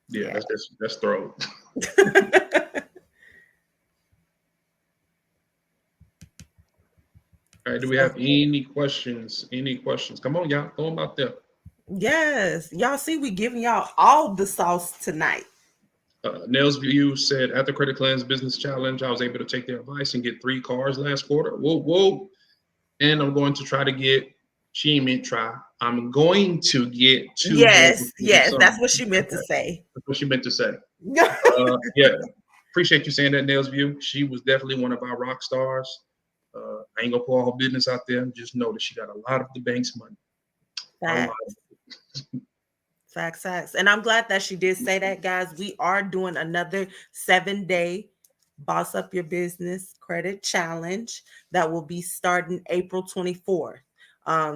Speaker 1: Yeah,
Speaker 2: Yeah.
Speaker 1: that's thorough. All right, do we have any questions? Any questions? Come on, y'all, throw them out there.
Speaker 2: Yes. Y'all see, we giving y'all all the sauce tonight.
Speaker 1: Nels View said, at the Credit Cleanse Business Challenge, I was able to take their advice and get 3 cars last quarter. Whoa, whoa. And I'm going to try to get, she ain't meant try. I'm going to get 2 more
Speaker 2: Yes,
Speaker 1: before the
Speaker 2: yes,
Speaker 1: summer.
Speaker 2: that's what she meant to say.
Speaker 1: That's what she meant to say. Yeah, appreciate you saying that, Nels View. She was definitely one of our rock stars. I ain't gonna put all her business out there. Just know that she got a lot of the bank's money. A lot of it.
Speaker 2: Facts, facts. And I'm glad that she did say that, guys. We are doing another 7-day Boss Up Your Business Credit Challenge that will be starting April 24th.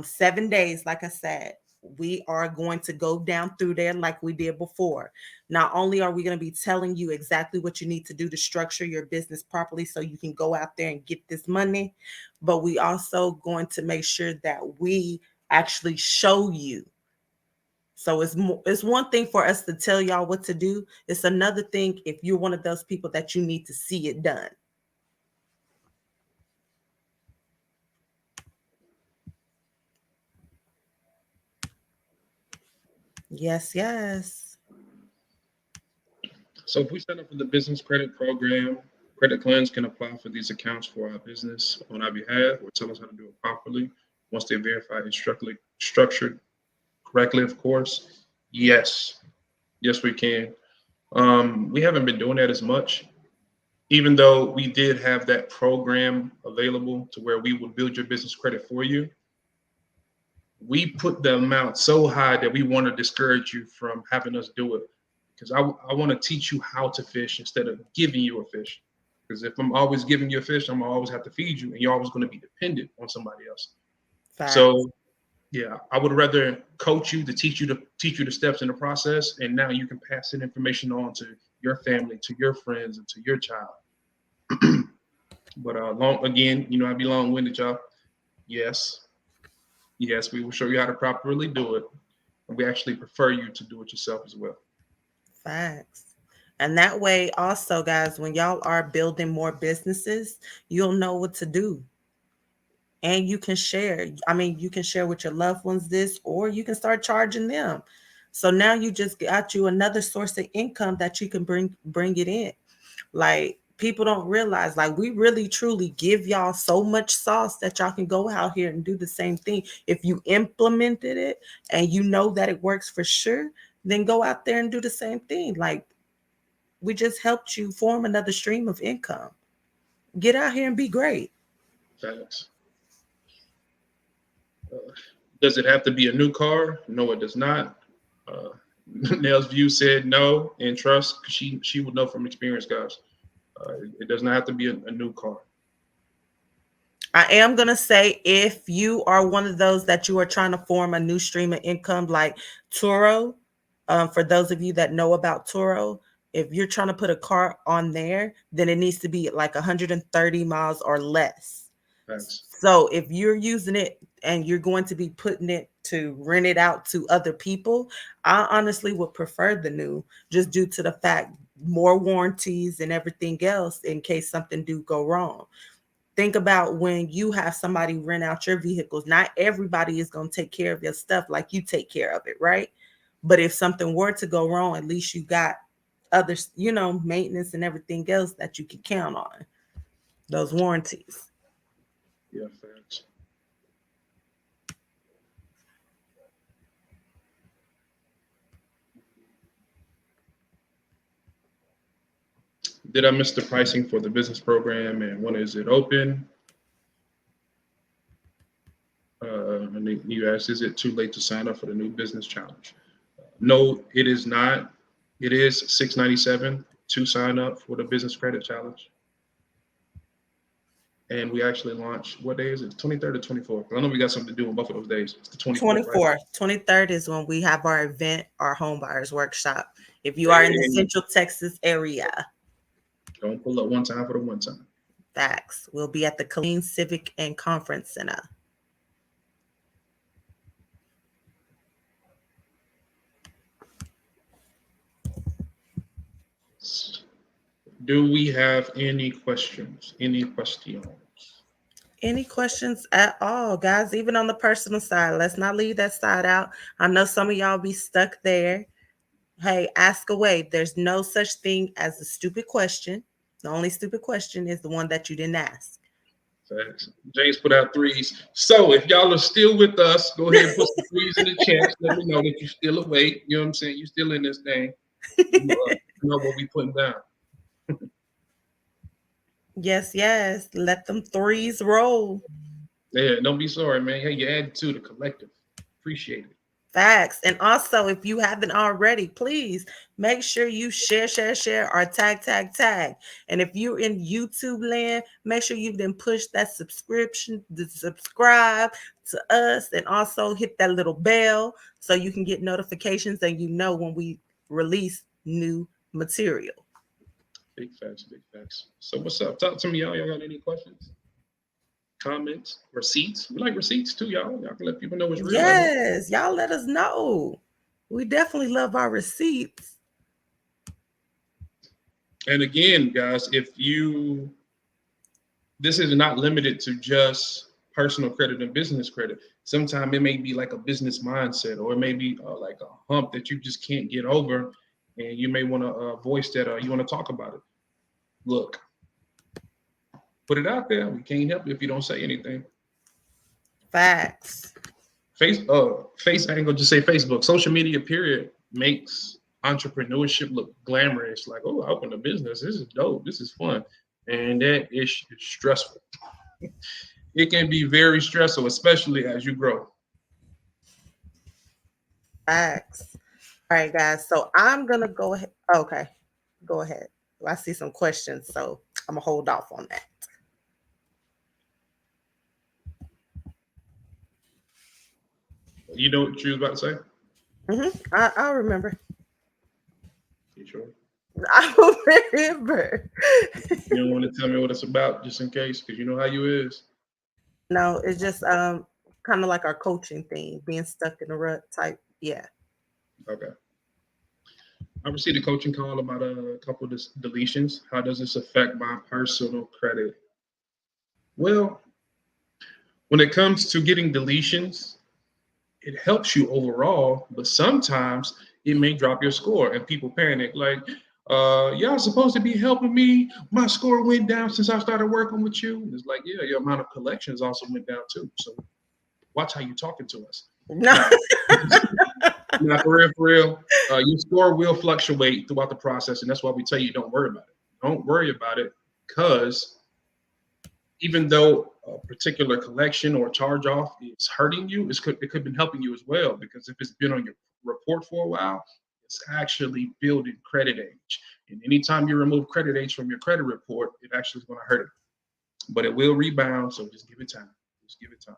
Speaker 2: 7 days, like I said, we are going to go down through there like we did before. Not only are we going to be telling you exactly what you need to do to structure your business properly so you can go out there and get this money, but we also going to make sure that we actually show you. So it's one thing for us to tell y'all what to do. It's another thing if you're one of those people that you need to see it done. Yes, yes.
Speaker 1: So if we sign up for the business credit program, Credit Cleanse can apply for these accounts for our business on our behalf or tell us how to do it properly. Once they verify it's structured correctly, of course. Yes. Yes, we can. We haven't been doing that as much, even though we did have that program available to where we would build your business credit for you. We put the amount so high that we want to discourage you from having us do it because I want to teach you how to fish instead of giving you a fish. Because if I'm always giving you a fish, I'm always have to feed you, and you're always going to be dependent on somebody else.
Speaker 2: Facts.
Speaker 1: So yeah, I would rather coach you to teach you the steps in the process, and now you can pass that information on to your family, to your friends, and to your child. But long again, I'd be long-winded, y'all. Yes, yes, we will show you how to properly do it, and we actually prefer you to do it yourself as well.
Speaker 2: Facts. And that way, also, guys, when y'all are building more businesses, you'll know what to do. And you can share. I mean, you can share with your loved ones this, or you can start charging them. So now you just got you another source of income that you can bring it in. Like people don't realize, like we really truly give y'all so much sauce that y'all can go out here and do the same thing. If you implemented it and you know that it works for sure, then go out there and do the same thing. Like we just helped you form another stream of income. Get out here and be great.
Speaker 1: Facts. Does it have to be a new car? No, it does not. Nell's View said no, and trust, she would know from experience, guys. It does not have to be a new car.
Speaker 2: I am going to say, if you are one of those that you are trying to form a new stream of income like Turo, for those of you that know about Turo, if you're trying to put a car on there, then it needs to be like 130 miles or less.
Speaker 1: Thanks.
Speaker 2: So if you're using it and you're going to be putting it to rent it out to other people, I honestly would prefer the new, just due to the fact more warranties and everything else in case something do go wrong. Think about when you have somebody rent out your vehicles. Not everybody is going to take care of your stuff like you take care of it, right? But if something were to go wrong, at least you got others, maintenance and everything else that you can count on. Those warranties.
Speaker 1: Yeah, thanks. Did I miss the pricing for the business program, and when is it open? And you asked, is it too late to sign up for the new business challenge? No, it is not. It is $697 to sign up for the business credit challenge. And we actually launch, what day is it? 23rd or 24th? I know we got something to do on both of those days. It's the 24th.
Speaker 2: 24th. Right? 23rd is when we have our event, our home buyers workshop. If you are in the Central Texas area.
Speaker 1: Don't pull up one time for the one time.
Speaker 2: Facts. We'll be at the Killeen Civic and Conference Center.
Speaker 1: Do we have any questions? Any questions?
Speaker 2: Any questions at all, guys? Even on the personal side, let's not leave that side out. I know some of y'all be stuck there. Hey, ask away. There's no such thing as a stupid question. The only stupid question is the one that you didn't ask.
Speaker 1: Thanks. James put out threes. So if y'all are still with us, go ahead and put some threes in the chat. Let me know that you're still awake. You know what I'm saying? You're still in this thing. You know what we putting down.
Speaker 2: Yes. Let them threes roll.
Speaker 1: Yeah, don't be sorry, man. Hey, you add to the collective. Appreciate it.
Speaker 2: Facts. And also, if you haven't already, please make sure you share, or tag. And if you're in YouTube land, make sure you then push that subscribe to us, and also hit that little bell so you can get notifications and when we release new material.
Speaker 1: Big facts. So what's up? Talk to me, y'all. Y'all got any questions? Comments, receipts? We like receipts too, y'all. Y'all can let people know it's real.
Speaker 2: Yes, y'all let us know. We definitely love our receipts.
Speaker 1: And again, guys, this is not limited to just personal credit and business credit. Sometimes it may be like a business mindset, or it may be like a hump that you just can't get over, and you may want to voice that, or you want to talk about it. Look, put it out there. We can't help you if you don't say anything.
Speaker 2: Facts.
Speaker 1: I ain't gonna just say Facebook. Social media, period, makes entrepreneurship look glamorous. Like, oh, I opened a business. This is dope. This is fun. And that is stressful. It can be very stressful, especially as you grow.
Speaker 2: Facts. All right, guys. So I'm gonna go ahead. Okay, go ahead. I see some questions, so I'm gonna hold off on that.
Speaker 1: You know what you was about to say?
Speaker 2: Mm-hmm. I remember.
Speaker 1: You sure?
Speaker 2: I remember.
Speaker 1: You don't want to tell me what it's about, just in case, because you know how you is.
Speaker 2: No, it's just kind of like our coaching thing, being stuck in a rut type. Yeah.
Speaker 1: Okay. I received a coaching call about a couple of deletions. How does this affect my personal credit? Well, when it comes to getting deletions, it helps you overall, but sometimes it may drop your score and people panic like, y'all supposed to be helping me. My score went down since I started working with you. And it's like, yeah, your amount of collections also went down too. So watch how you're talking to us.
Speaker 2: No.
Speaker 1: Now, for real, your score will fluctuate throughout the process. And that's why we tell you don't worry about it. Don't worry about it, because even though a particular collection or charge off is hurting you, it could have been helping you as well, because if it's been on your report for a while, it's actually building credit age. And anytime you remove credit age from your credit report, it actually is going to hurt it. But it will rebound, so just give it time. Just give it time.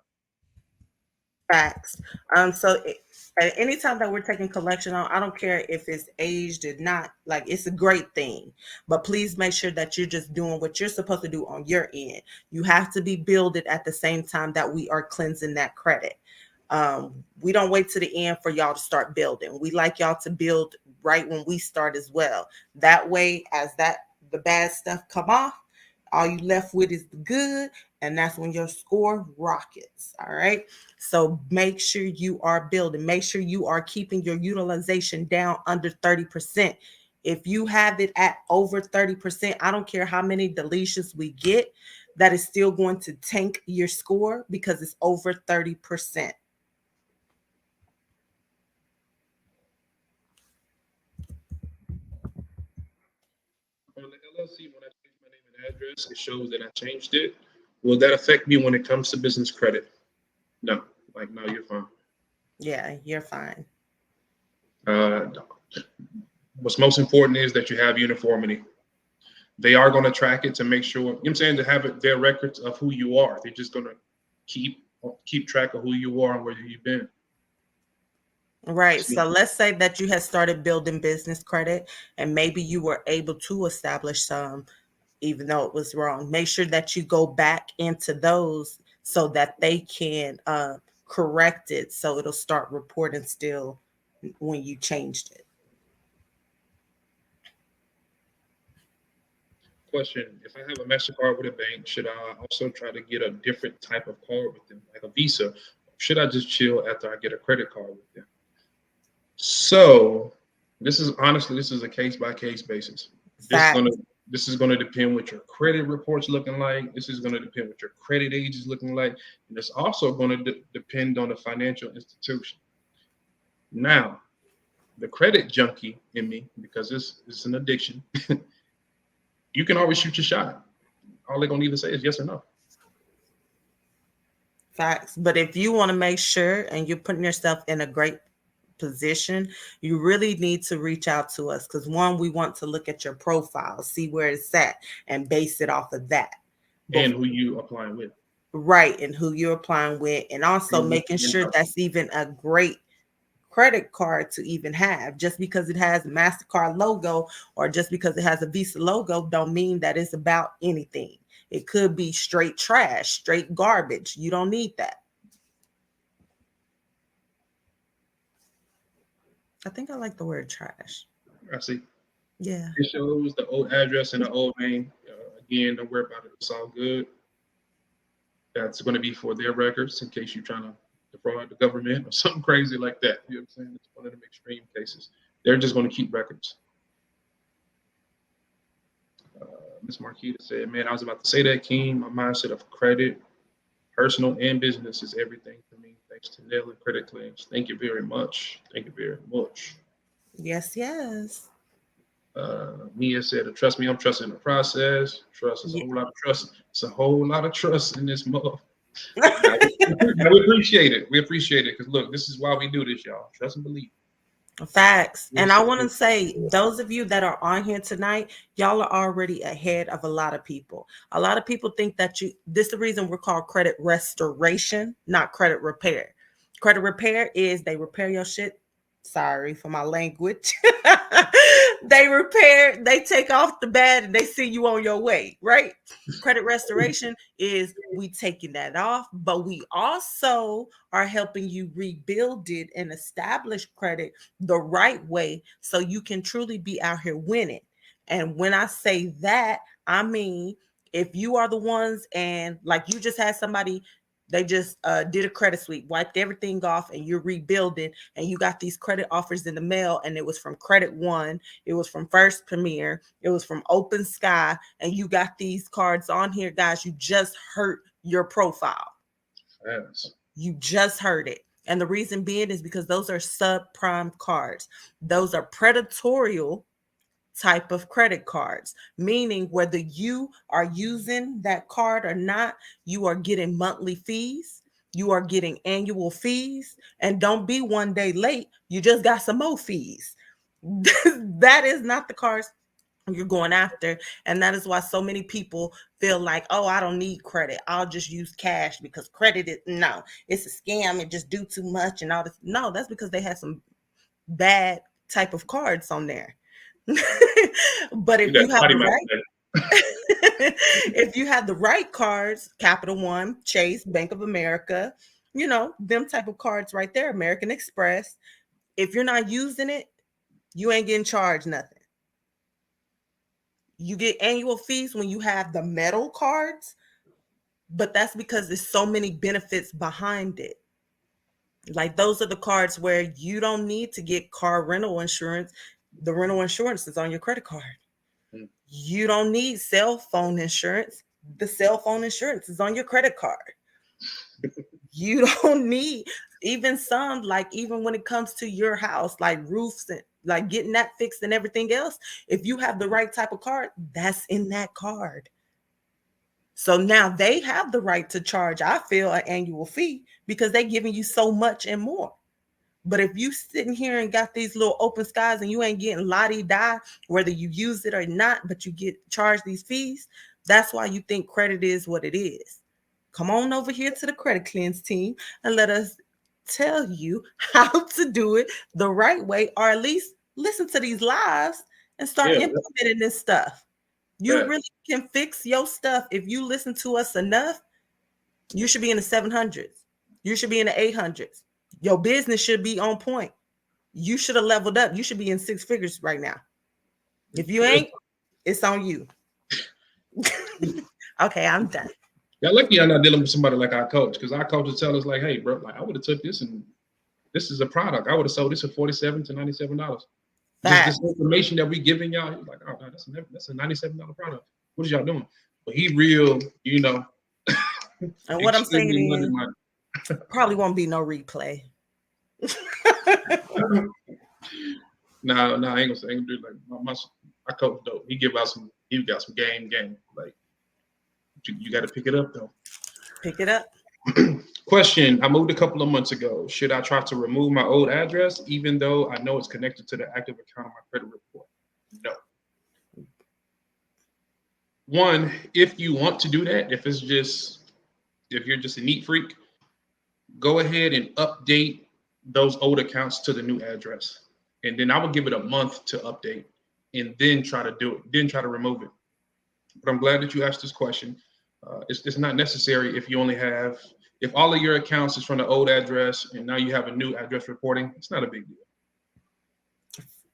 Speaker 2: Facts. At any time that we're taking collection on, I don't care if it's aged or not, like it's a great thing. But please make sure that you're just doing what you're supposed to do on your end. You have to be builded at the same time that we are cleansing that credit. We don't wait to the end for y'all to start building. We like y'all to build right when we start as well. That way, as the bad stuff come off, all you left with is the good, and that's when your score rockets. All right. So make sure you are building. Make sure you are keeping your utilization down under 30%. If you have it at over 30%, I don't care how many deletions we get, that is still going to tank your score because it's over 30%.
Speaker 1: On the LLC, when I changed my name and address, it shows that I changed it. Will that affect me when it comes to business credit? No. Like, no, you're fine.
Speaker 2: Yeah, you're fine.
Speaker 1: No. What's most important is that you have uniformity. They are going to track it to make sure, you know what I'm saying, to have it, their records of who you are. They're just going to keep track of who you are and where you've been.
Speaker 2: Right. So let's say that you had started building business credit and maybe you were able to establish some, even though it was wrong. Make sure that you go back into those so that they can correct it. So it'll start reporting still when you changed it.
Speaker 1: Question: if I have a MasterCard with a bank, should I also try to get a different type of card with them, like a Visa? Or should I just chill after I get a credit card with them? So this is a case by case basis. This is gonna depend what your credit report's looking like. This is gonna depend what your credit age is looking like, and it's also gonna depend on the financial institution. Now, the credit junkie in me, because it's an addiction, you can always shoot your shot. All they're gonna either say is yes or no.
Speaker 2: Facts. But if you want to make sure and you're putting yourself in a great position, you really need to reach out to us because one, we want to look at your profile, see where it's at, and base it off of that.
Speaker 1: And who you applying with.
Speaker 2: Right, and who you're applying with, and also making sure that's even a great credit card to even have. Just because it has a MasterCard logo or just because it has a Visa logo don't mean that it's about anything. It could be straight trash, straight garbage. You don't need that. I think I like the word trash.
Speaker 1: I see.
Speaker 2: Yeah.
Speaker 1: It shows the old address and the old name. Again, don't worry about it. It's all good. That's going to be for their records in case you're trying to defraud the government or something crazy like that. You know what I'm saying? It's one of them extreme cases. They're just going to keep records. Ms. Marquita said, man, I was about to say that, King. My mindset of credit, personal and business, is everything for me. Thanks to Nell and Credit Claims. Thank you very much. Thank you very much.
Speaker 2: Yes, yes.
Speaker 1: Mia said, trust me, I'm trusting the process. Trust is a whole lot of trust. It's a whole lot of trust in this month. We appreciate it. We appreciate it because look, this is why we do this, y'all. Trust and believe.
Speaker 2: Facts. And I want to say, those of you that are on here tonight, y'all are already ahead of a lot of people. A lot of people think that this is the reason we're called credit restoration, not credit repair. Credit repair is they repair your shit. Sorry for my language. They take off the bad and they send you on your way, right? Credit restoration is we taking that off, but we also are helping you rebuild it and establish credit the right way so you can truly be out here winning. And when I say that, I mean, if you are the ones and like you just had somebody, they just did a credit sweep, wiped everything off, and you're rebuilding, and you got these credit offers in the mail, and it was from Credit One, it was from First Premier, it was from Open Sky, and you got these cards on here, guys. You just hurt your profile.
Speaker 1: Yes.
Speaker 2: You just hurt it. And the reason being is because those are subprime cards. Those are predatory type of credit cards, meaning whether you are using that card or not, you are getting monthly fees, you are getting annual fees, and don't be one day late, you just got some more fees. That is not the cards you're going after. And that is why so many people feel like, oh, I don't need credit, I'll just use cash because credit is no, it's a scam, it just do too much and all this. No, that's because they have some bad type of cards on there. But if you
Speaker 1: That
Speaker 2: have
Speaker 1: body
Speaker 2: the
Speaker 1: mass
Speaker 2: right
Speaker 1: index.
Speaker 2: if you have the right cards, Capital One, Chase, Bank of America, them type of cards right there, American Express, if you're not using it, you ain't getting charged nothing. You get annual fees when you have the metal cards, but that's because there's so many benefits behind it. Like those are the cards where you don't need to get car rental insurance. The rental insurance is on your credit card.
Speaker 1: Mm.
Speaker 2: You don't need cell phone insurance. The cell phone insurance is on your credit card. You don't need even some, like even when it comes to your house, like roofs and like getting that fixed and everything else. If you have the right type of card, that's in that card. So now they have the right to charge, I feel, an annual fee because they're giving you so much and more. But if you sitting here and got these little open skies and you ain't getting la-di-da, whether you use it or not, but you get charged these fees, that's why you think credit is what it is. Come on over here to the Credit Cleanse team and let us tell you how to do it the right way, or at least listen to these lives and start
Speaker 1: Yeah,
Speaker 2: implementing this stuff. You
Speaker 1: yeah.
Speaker 2: really can fix your stuff if you listen to us enough. You should be in the 700s. You should be in the 800s. Your business should be on point. You should have leveled up. You should be in six figures right now. If you ain't, it's on you. Okay, I'm done.
Speaker 1: Yeah, lucky I'm not dealing with somebody like our coach, because our coach would tell us like, hey, bro, like I would have took this and this is a product. I would have sold this for $47 to $97. Just this information that we giving y'all, he's like, oh, that's a $97 product. What is y'all doing? But he real,
Speaker 2: And what I'm saying
Speaker 1: extremely
Speaker 2: is, probably won't be no replay.
Speaker 1: No, I ain't gonna do it. Like my coach dope. He got some game. Like you got to pick it up though.
Speaker 2: Pick it up.
Speaker 1: Question: I moved a couple of months ago. Should I try to remove my old address, even though I know it's connected to the active account on my credit report? No. One, if you want to do that, if you're just a neat freak, go ahead and update those old accounts to the new address. And then I would give it a month to update and then try to do it, then try to remove it. But I'm glad that you asked this question. It's not necessary if all of your accounts is from the old address and now you have a new address reporting, it's not a big deal.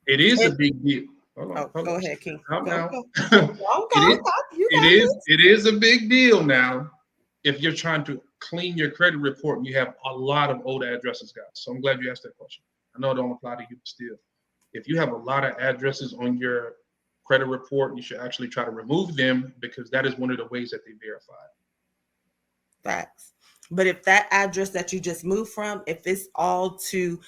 Speaker 1: It is a big deal. Hold
Speaker 2: Go
Speaker 1: on.
Speaker 2: ahead, King.
Speaker 1: It is a big deal now if you're trying to clean your credit report and you have a lot of old addresses, guys. So I'm glad you asked that question. I know it don't apply to you, but still, if you have a lot of addresses on your credit report, you should actually try to remove them because that is one of the ways that they verify.
Speaker 2: Facts. But if that address that you just moved from, if it's all to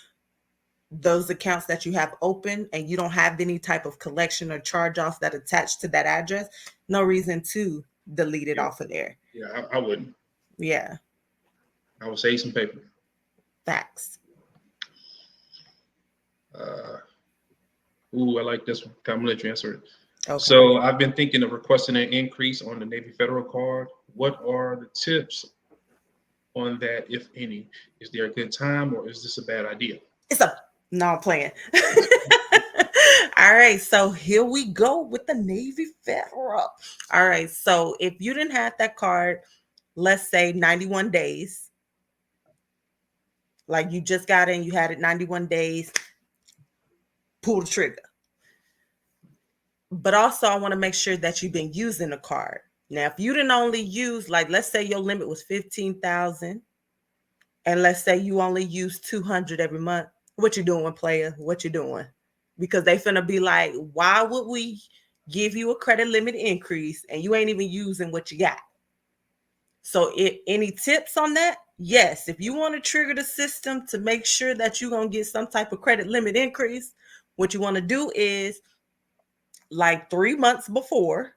Speaker 2: those accounts that you have open and you don't have any type of collection or charge offs that attach to that address, no reason to delete it off of there.
Speaker 1: Yeah, I wouldn't.
Speaker 2: Yeah.
Speaker 1: I would save some paper.
Speaker 2: Facts.
Speaker 1: I like this one. I'm gonna let you answer it.
Speaker 2: Okay.
Speaker 1: So I've been thinking of requesting an increase on the Navy Federal card. What are the tips on that, if any? Is there a good time or is this a bad idea?
Speaker 2: No, I'm playing. All right, so here we go with the Navy Federal. All right, so if you didn't have that card, let's say 91 days, like you just got in, you had it 91 days, pull the trigger. But also, I want to make sure that you've been using the card. Now, if you didn't only use, like, let's say your limit was 15,000, and let's say you only use 200 every month, what you doing, player? What you doing? Because they finna be like, why would we give you a credit limit increase and you ain't even using what you got? So any tips on that? Yes. If you want to trigger the system to make sure that you're going to get some type of credit limit increase, what you want to do is like 3 months before.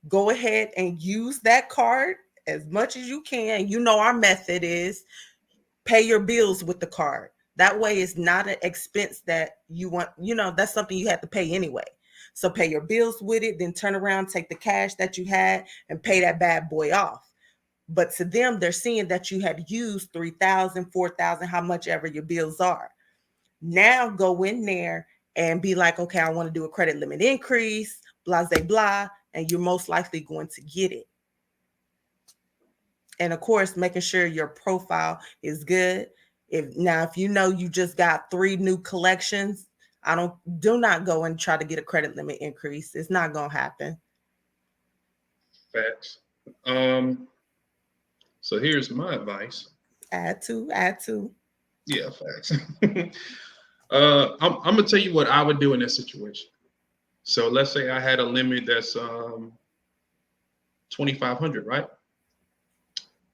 Speaker 2: Go ahead and use that card as much as you can. You know, our method is pay your bills with the card. That way it's not an expense that you want, that's something you have to pay anyway. So pay your bills with it, then turn around, take the cash that you had and pay that bad boy off. But to them, they're seeing that you had used 3,000, 4,000, how much ever your bills are. Now go in there and be like, okay, I want to do a credit limit increase, blah, blah, blah, and you're most likely going to get it. And of course, making sure your profile is good. If you know you just got 3 new collections, do not go and try to get a credit limit increase. It's not gonna happen.
Speaker 1: Facts. So here's my advice.
Speaker 2: Add to.
Speaker 1: Yeah, facts. I'm gonna tell you what I would do in this situation. So let's say I had a limit that's 2,500, right?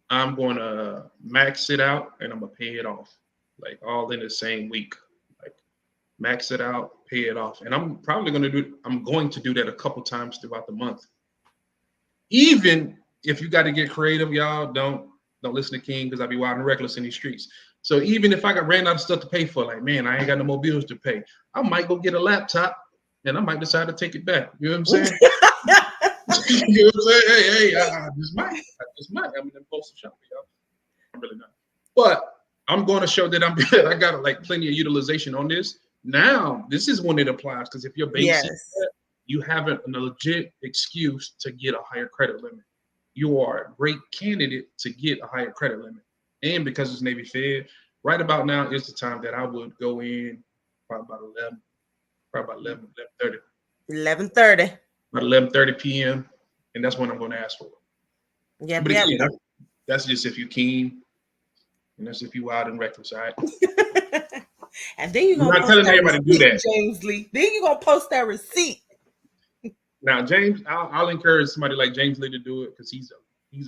Speaker 1: I'm gonna max it out and I'm gonna pay it off, like all in the same week. Like max it out, pay it off, and I'm going to do that a couple times throughout the month. Even if you got to get creative, y'all don't listen to King because I be wild and reckless in these streets. So even if I ran out of stuff to pay for, like, man, I ain't got no more bills to pay, I might go get a laptop and I might decide to take it back. You know what I'm saying? You know what I'm saying? Hey, I just might. I'm an impulsive shopper, y'all. I'm really not. But I'm going to show that I'm good. I got like plenty of utilization on this. Now, this is when it applies, because if you're basic, you have a legit excuse to get a higher credit limit. You are a great candidate to get a higher credit limit. And because it's Navy Fed, right about now is the time that I would go in probably about 11:30.
Speaker 2: 11:30.
Speaker 1: About 11:30 p.m. And that's when I'm going to ask for it.
Speaker 2: Yeah,
Speaker 1: but again, that's just if you're keen, and that's if you wild and reckless, all right?
Speaker 2: And then you're
Speaker 1: not telling everybody to do that,
Speaker 2: James Lee. Then you're gonna post that receipt.
Speaker 1: Now, James, I'll encourage somebody like James Lee to do it because he's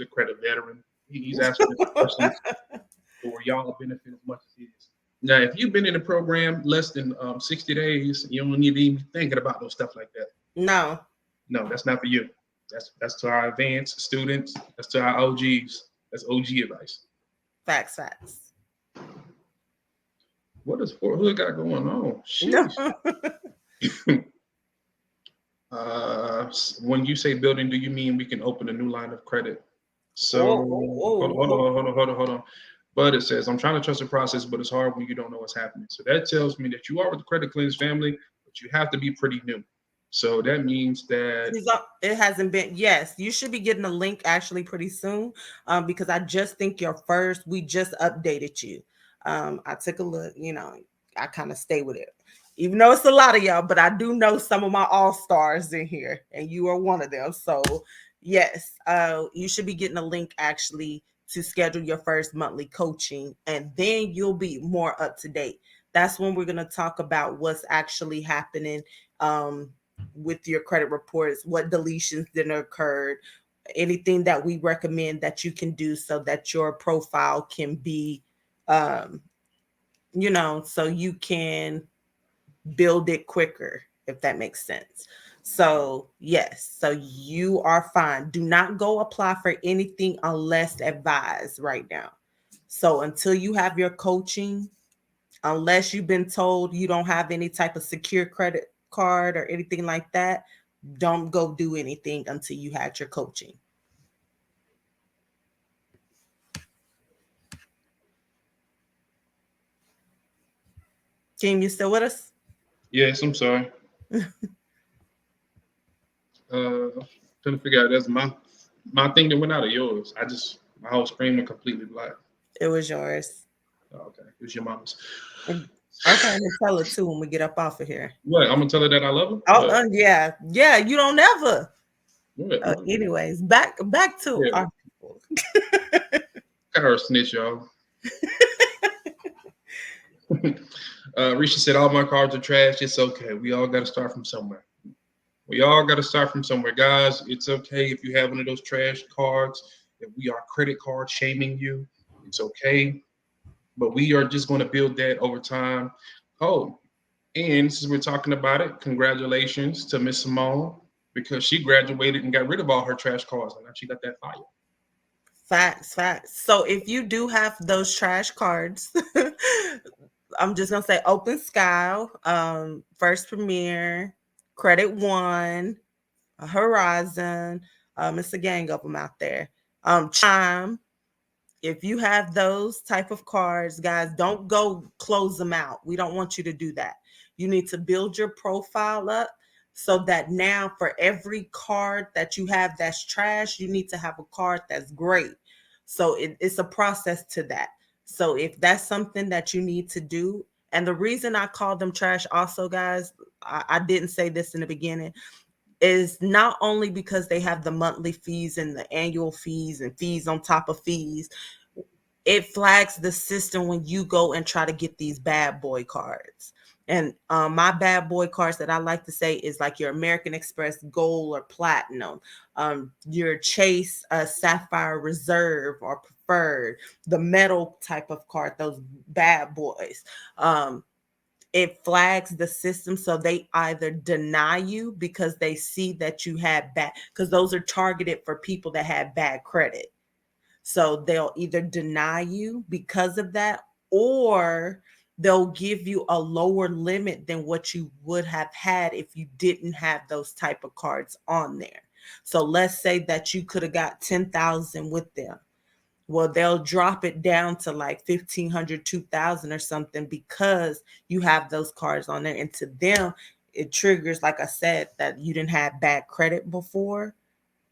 Speaker 1: a credit veteran. He's asking questions for y'all to benefit as much as he is. Now, if you've been in the program less than 60 days, you don't need to even be thinking about those stuff like that.
Speaker 2: No,
Speaker 1: that's not for you. That's to our advanced students. That's to our OGs. That's OG advice.
Speaker 2: Facts.
Speaker 1: What does Fort Hood got going on? When you say building, do you mean we can open a new line of credit? So hold on. But it says, I'm trying to trust the process, but it's hard when you don't know what's happening. So that tells me that you are with the Credit Cleanse family, but you have to be pretty new. So that means that
Speaker 2: it hasn't been. Yes, you should be getting a link actually pretty soon, because I just think we just updated you. I took a look. I kind of stay with it, even though it's a lot of y'all. But I do know some of my all-stars in here, and you are one of them. So yes, you should be getting a link actually to schedule your first monthly coaching, and then you'll be more up to date. That's when we're going to talk about what's actually happening with your credit reports, what deletions then occurred, anything that we recommend that you can do so that your profile can be, so you can build it quicker, if that makes sense. So yes, so you are fine. Do not go apply for anything unless advised right now. So until you have your coaching, unless you've been told you don't have any type of secure credit card or anything like that, don't go do anything until you had your coaching. Kim, you still with us?
Speaker 1: Yes, I'm sorry. Trying to figure out, that's my thing that went out of yours. My whole screen went completely black.
Speaker 2: It was yours.
Speaker 1: Oh, okay, it was your mama's.
Speaker 2: Okay, I'm gonna tell her too when we get up off of here.
Speaker 1: What? I'm gonna tell her that I love her.
Speaker 2: Oh, yeah. You don't ever. Anyways, back to our people.
Speaker 1: Got her a snitch, y'all. Risha said, all my cards are trash. It's okay. We all got to start from somewhere. Guys. It's okay if you have one of those trash cards. If we are credit card shaming you, it's okay. But we are just going to build that over time. Oh, And since we're talking about it, congratulations to Miss Simone because she graduated and got rid of all her trash cards, and now she got that fire.
Speaker 2: Facts, facts. So if you do have those trash cards, I'm just gonna say Open Sky, First Premier, Credit One, Horizon. It's a gang of them out there. Chime. If you have those type of cards, guys, don't go close them out. We don't want you to do that. You need to build your profile up so that now for every card that you have that's trash, you need to have a card that's great. So it's a process to that. So if that's something that you need to do, and the reason I call them trash also, guys, I didn't say this in the beginning, is not only because they have the monthly fees and the annual fees and fees on top of fees, it flags the system when you go and try to get these bad boy cards. And my bad boy cards that I like to say is like your American Express Gold or Platinum, your Chase Sapphire Reserve or Preferred, the metal type of card, those bad boys. It flags the system so they either deny you because they see that you had bad, because those are targeted for people that had bad credit. So they'll either deny you because of that, or they'll give you a lower limit than what you would have had if you didn't have those type of cards on there. So let's say that you could have got 10,000 with them. Well, they'll drop it down to like 1,500, 2,000 or something because you have those cards on there. And to them, it triggers, like I said, that you didn't have bad credit before.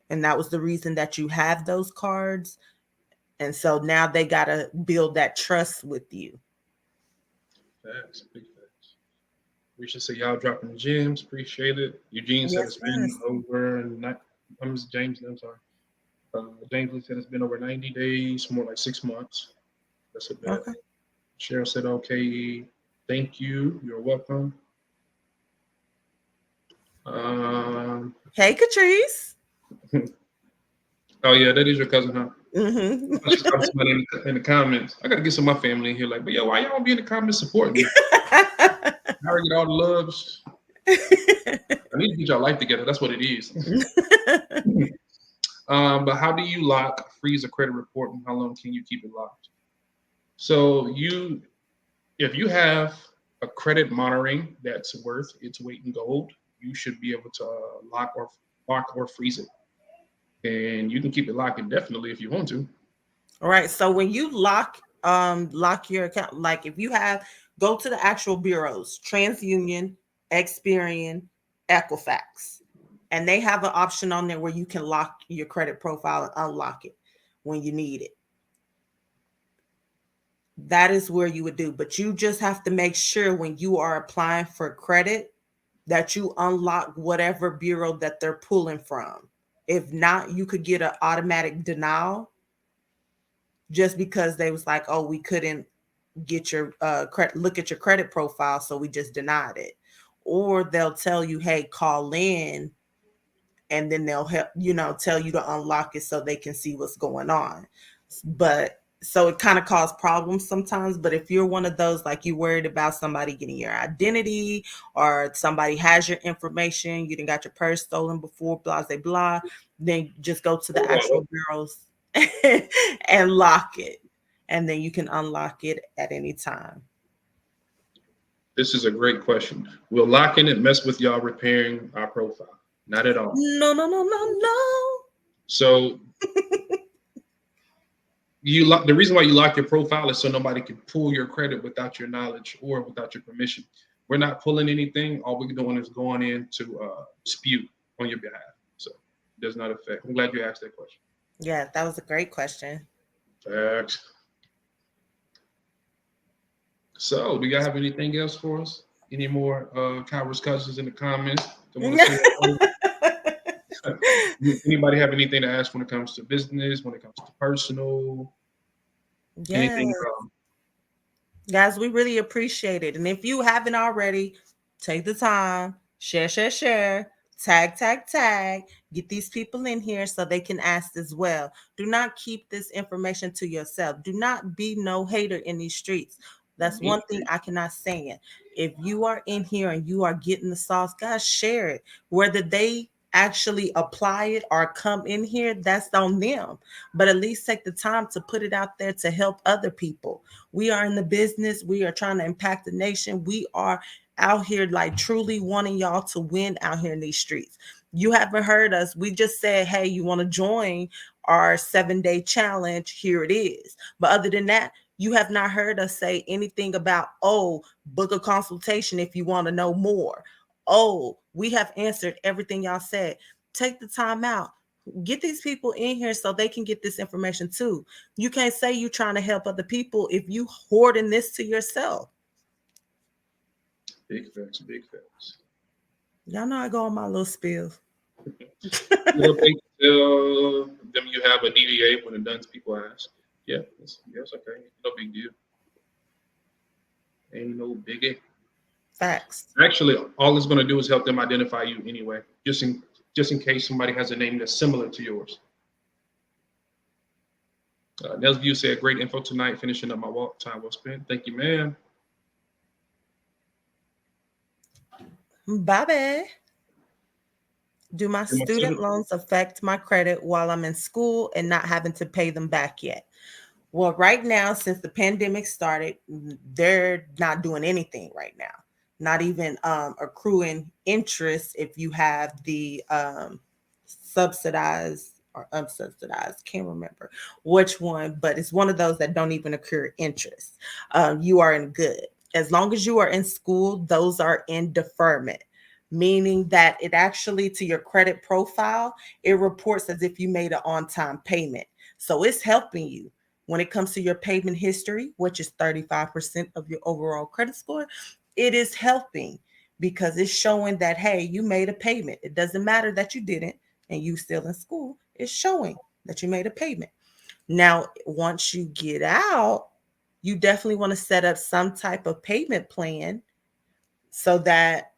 Speaker 2: And that was the reason that you have those cards. And so now they got to build that trust with you.
Speaker 1: Facts, big facts. We should say y'all dropping the gems. Appreciate it. Eugene said it's
Speaker 2: Yes,
Speaker 1: been
Speaker 2: yes.
Speaker 1: over. I'm James. I'm sorry. James said it's been over 90 days, more like 6 months. That's a bit.
Speaker 2: Okay.
Speaker 1: Cheryl said, okay, thank you. You're welcome. Um,
Speaker 2: Hey, Catrice.
Speaker 1: oh, yeah, that is your cousin, huh?
Speaker 2: Mm-hmm.
Speaker 1: I just saw somebody in the comments. I got to get some of my family in here. Like, but yo, why y'all be in the comments supporting me? I already get all the loves. I need to get y'all life together. That's what it is. But how do you lock, freeze a credit report, and how long can you keep it locked? So if you have a credit monitoring that's worth its weight in gold, you should be able to lock or freeze it, and you can keep it locked indefinitely if you want to.
Speaker 2: All right. So when you lock your account, like if you have, go to the actual bureaus, TransUnion, Experian, Equifax, and they have an option on there where you can lock your credit profile and unlock it when you need it. That is where you would do. But you just have to make sure when you are applying for credit that you unlock whatever bureau that they're pulling from. If not, you could get an automatic denial just because they was like, oh, we couldn't get your credit, look at your credit profile, so we just denied it. Or they'll tell you, hey, call in, and then they'll help, tell you to unlock it so they can see what's going on. But so it kind of causes problems sometimes. But if you're one of those, like you worried about somebody getting your identity or somebody has your information, you didn't got your purse stolen before, blah, blah, blah, then just go to the actual bureaus and lock it. And then you can unlock it at any time.
Speaker 1: This is a great question. Will locking it mess with y'all repairing our profile? Not at all.
Speaker 2: No, no, no, no, no.
Speaker 1: So the reason why you lock your profile is so nobody can pull your credit without your knowledge or without your permission. We're not pulling anything. All we're doing is going in to dispute on your behalf. So it does not affect. I'm glad you asked that question.
Speaker 2: Yeah, that was a great question.
Speaker 1: Facts. So, do y'all have anything else for us? Any more Cowers cousins in the comments? Anybody have anything to ask when it comes to business, when it comes to personal?
Speaker 2: Yeah.
Speaker 1: Anything?
Speaker 2: Guys, we really appreciate it. And if you haven't already, take the time, share, tag, get these people in here so they can ask as well. Do not keep this information to yourself. Do not be no hater in these streets. That's one thing I cannot stand. If you are in here and you are getting the sauce, guys, share it. Whether they actually apply it or come in here, that's on them. But at least take the time to put it out there to help other people. We are in the business, we are trying to impact the nation. We are out here like truly wanting y'all to win out here in these streets. You haven't heard us. We just said, hey, you want to join our 7-day challenge? Here it is. But other than that, you have not heard us say anything about, oh, book a consultation if you want to know more. Oh, we have answered everything y'all said. Take the time out. Get these people in here so they can get this information too. You can't say you're trying to help other people if you hoarding this to yourself.
Speaker 1: Big facts, big facts.
Speaker 2: Y'all know I go on my little spills.
Speaker 1: You okay to tell them you have a DDA when it done people ask. Yeah, yes, okay. No big deal. Ain't no biggie.
Speaker 2: Facts.
Speaker 1: Actually, all it's going to do is help them identify you anyway, just in case somebody has a name that's similar to yours. Nels View said, great info tonight, finishing up my walk time well spent. Thank you, man.
Speaker 2: Bye-bye. Do my student loans affect my credit while I'm in school and not having to pay them back yet? Well, right now, since the pandemic started, they're not doing anything right now. Not even accruing interest if you have the subsidized or unsubsidized, can't remember which one, but it's one of those that don't even accrue interest. You are in good. As long as you are in school, those are in deferment, meaning that it actually, to your credit profile, it reports as if you made an on-time payment. So it's helping you when it comes to your payment history, which is 35% of your overall credit score. It is helping because it's showing that, hey, you made a payment. It doesn't matter that you didn't and you still in school. It's showing that you made a payment. Now, once you get out, you definitely want to set up some type of payment plan so that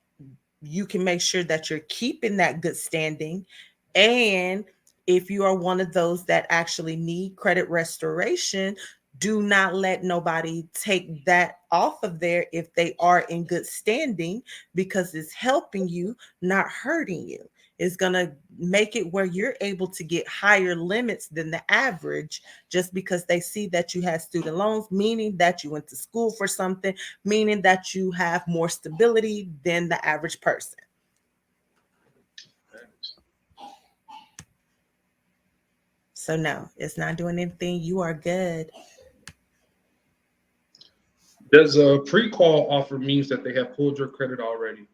Speaker 2: you can make sure that you're keeping that good standing. And if you are one of those that actually need credit restoration, do not let nobody take that off of there if they are in good standing, because it's helping you, not hurting you. It's going to make it where you're able to get higher limits than the average just because they see that you have student loans, meaning that you went to school for something, meaning that you have more stability than the average person. So no, it's not doing anything. You are good.
Speaker 1: Does a pre-qual offer means that they have pulled your credit already?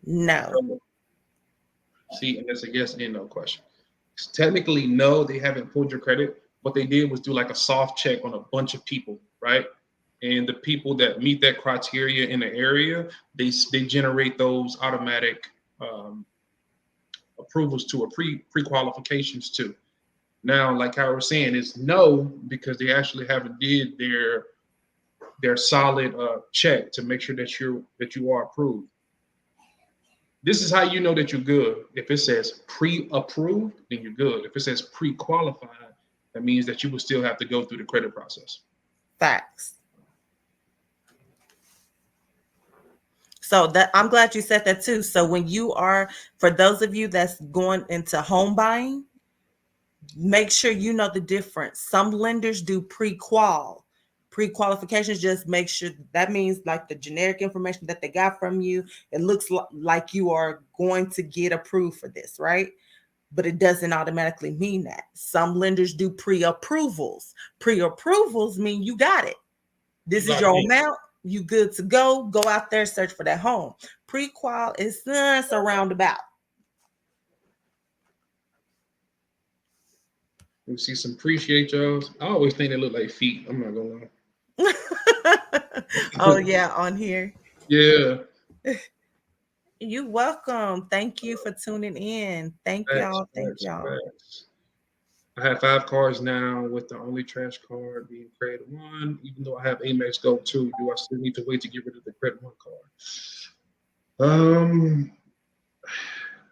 Speaker 2: No.
Speaker 1: See, and it's a yes and no question. Technically, no, they haven't pulled your credit. What they did was do like a soft check on a bunch of people, right? And the people that meet that criteria in the area, they generate those automatic approvals to a pre-qualifications too. Now, like I was saying, it's no because they actually haven't did their solid check to make sure that you are approved. This is how you know that you're good. If it says pre-approved, then you're good. If it says pre-qualified, that means that you will still have to go through the credit process.
Speaker 2: Facts. So that I'm glad you said that too. So when you are, for those of you that's going into home buying, make sure you know the difference. Some lenders do pre-qualifications. Just make sure that means like the generic information that they got from you. It looks like you are going to get approved for this, right? But it doesn't automatically mean that. Some lenders do pre-approvals. Pre-approvals mean you got it. This is your amount. You good to go. Go out there, search for that home. Pre-qual is a roundabout.
Speaker 1: We see some appreciate y'all. I always think they look like feet. I'm not gonna
Speaker 2: lie. Oh yeah, on here.
Speaker 1: Yeah.
Speaker 2: You welcome. Thank you for tuning in. Thank y'all. Thank y'all.
Speaker 1: I have 5 cards now, with the only trash card being Credit One. Even though I have Amex Go 2, do I still need to wait to get rid of the Credit One card?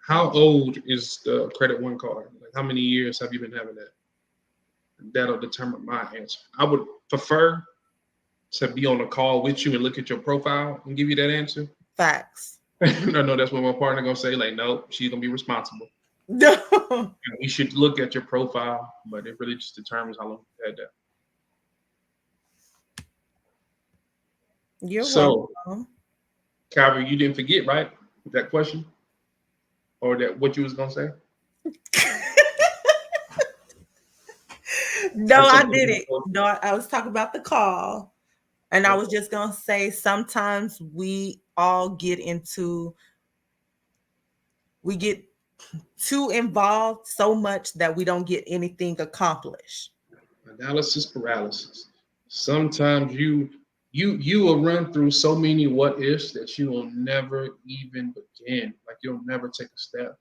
Speaker 1: How old is the Credit One card? Like, how many years have you been having that? That'll determine my answer. I would prefer to be on a call with you and look at your profile and give you that answer.
Speaker 2: Facts.
Speaker 1: I know that's what my partner gonna say. Like, no, she's gonna be responsible.
Speaker 2: No.
Speaker 1: We should look at your profile, but it really just determines how long you had that.
Speaker 2: You're
Speaker 1: So,
Speaker 2: welcome.
Speaker 1: Calvin, you didn't forget, right? That question or that what you was gonna say?
Speaker 2: No,
Speaker 1: Or
Speaker 2: I
Speaker 1: something
Speaker 2: did
Speaker 1: you
Speaker 2: it.
Speaker 1: was
Speaker 2: No, I was talking about the call. And I
Speaker 1: gonna
Speaker 2: was just going to say sometimes we all we get too involved so much that we don't get anything accomplished.
Speaker 1: analysis paralysis. Sometimes you will run through so many what ifs that you will never even begin. Like you'll never take a step.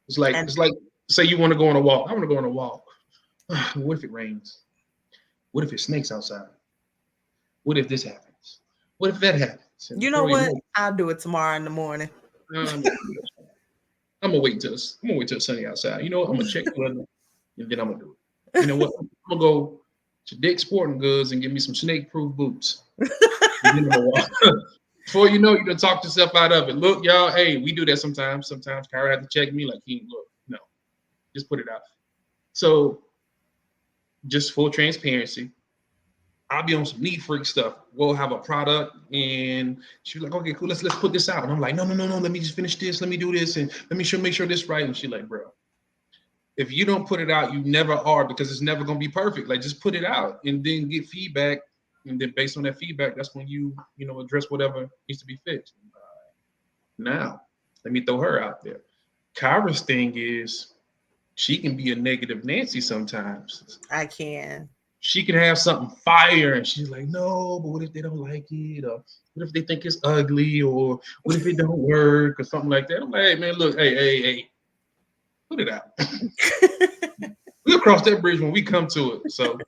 Speaker 2: And
Speaker 1: It's like say you want to go on a walk. I want to go on a walk. What if it rains? What if it snakes outside? What if this happens? What if that happens? And
Speaker 2: you know
Speaker 1: before you
Speaker 2: what?
Speaker 1: know,
Speaker 2: I'll do it tomorrow in the morning.
Speaker 1: I'm gonna do this. I'm gonna wait till it's sunny outside. You know what? I'm gonna check the weather and then I'm gonna do it. You know what? I'm gonna go to Dick's Sporting Goods and get me some snake-proof boots. And then I'm gonna walk. Before you know, you done talk yourself out of it. Look, y'all, hey, we do that sometimes. Sometimes Kyra had to check me like he look, no, just put it out. So just full transparency. I'll be on some neat freak stuff. We'll have a product and she's like, okay, cool, let's put this out. And I'm like, no, let me just finish this, let me do this, and let me make sure this right. And she's like, bro, if you don't put it out, you never are because it's never gonna be perfect. Like just put it out and then get feedback. And then based on that feedback, that's when you address whatever needs to be fixed. Now, let me throw her out there. Kyra's thing is she can be a negative Nancy sometimes.
Speaker 2: I can.
Speaker 1: She can have something fire and she's like, no, but what if they don't like it? Or what if they think it's ugly? Or what if it don't work? Or something like that. I'm like, hey, man, look, hey, put it out. We'll cross that bridge when we come to it. So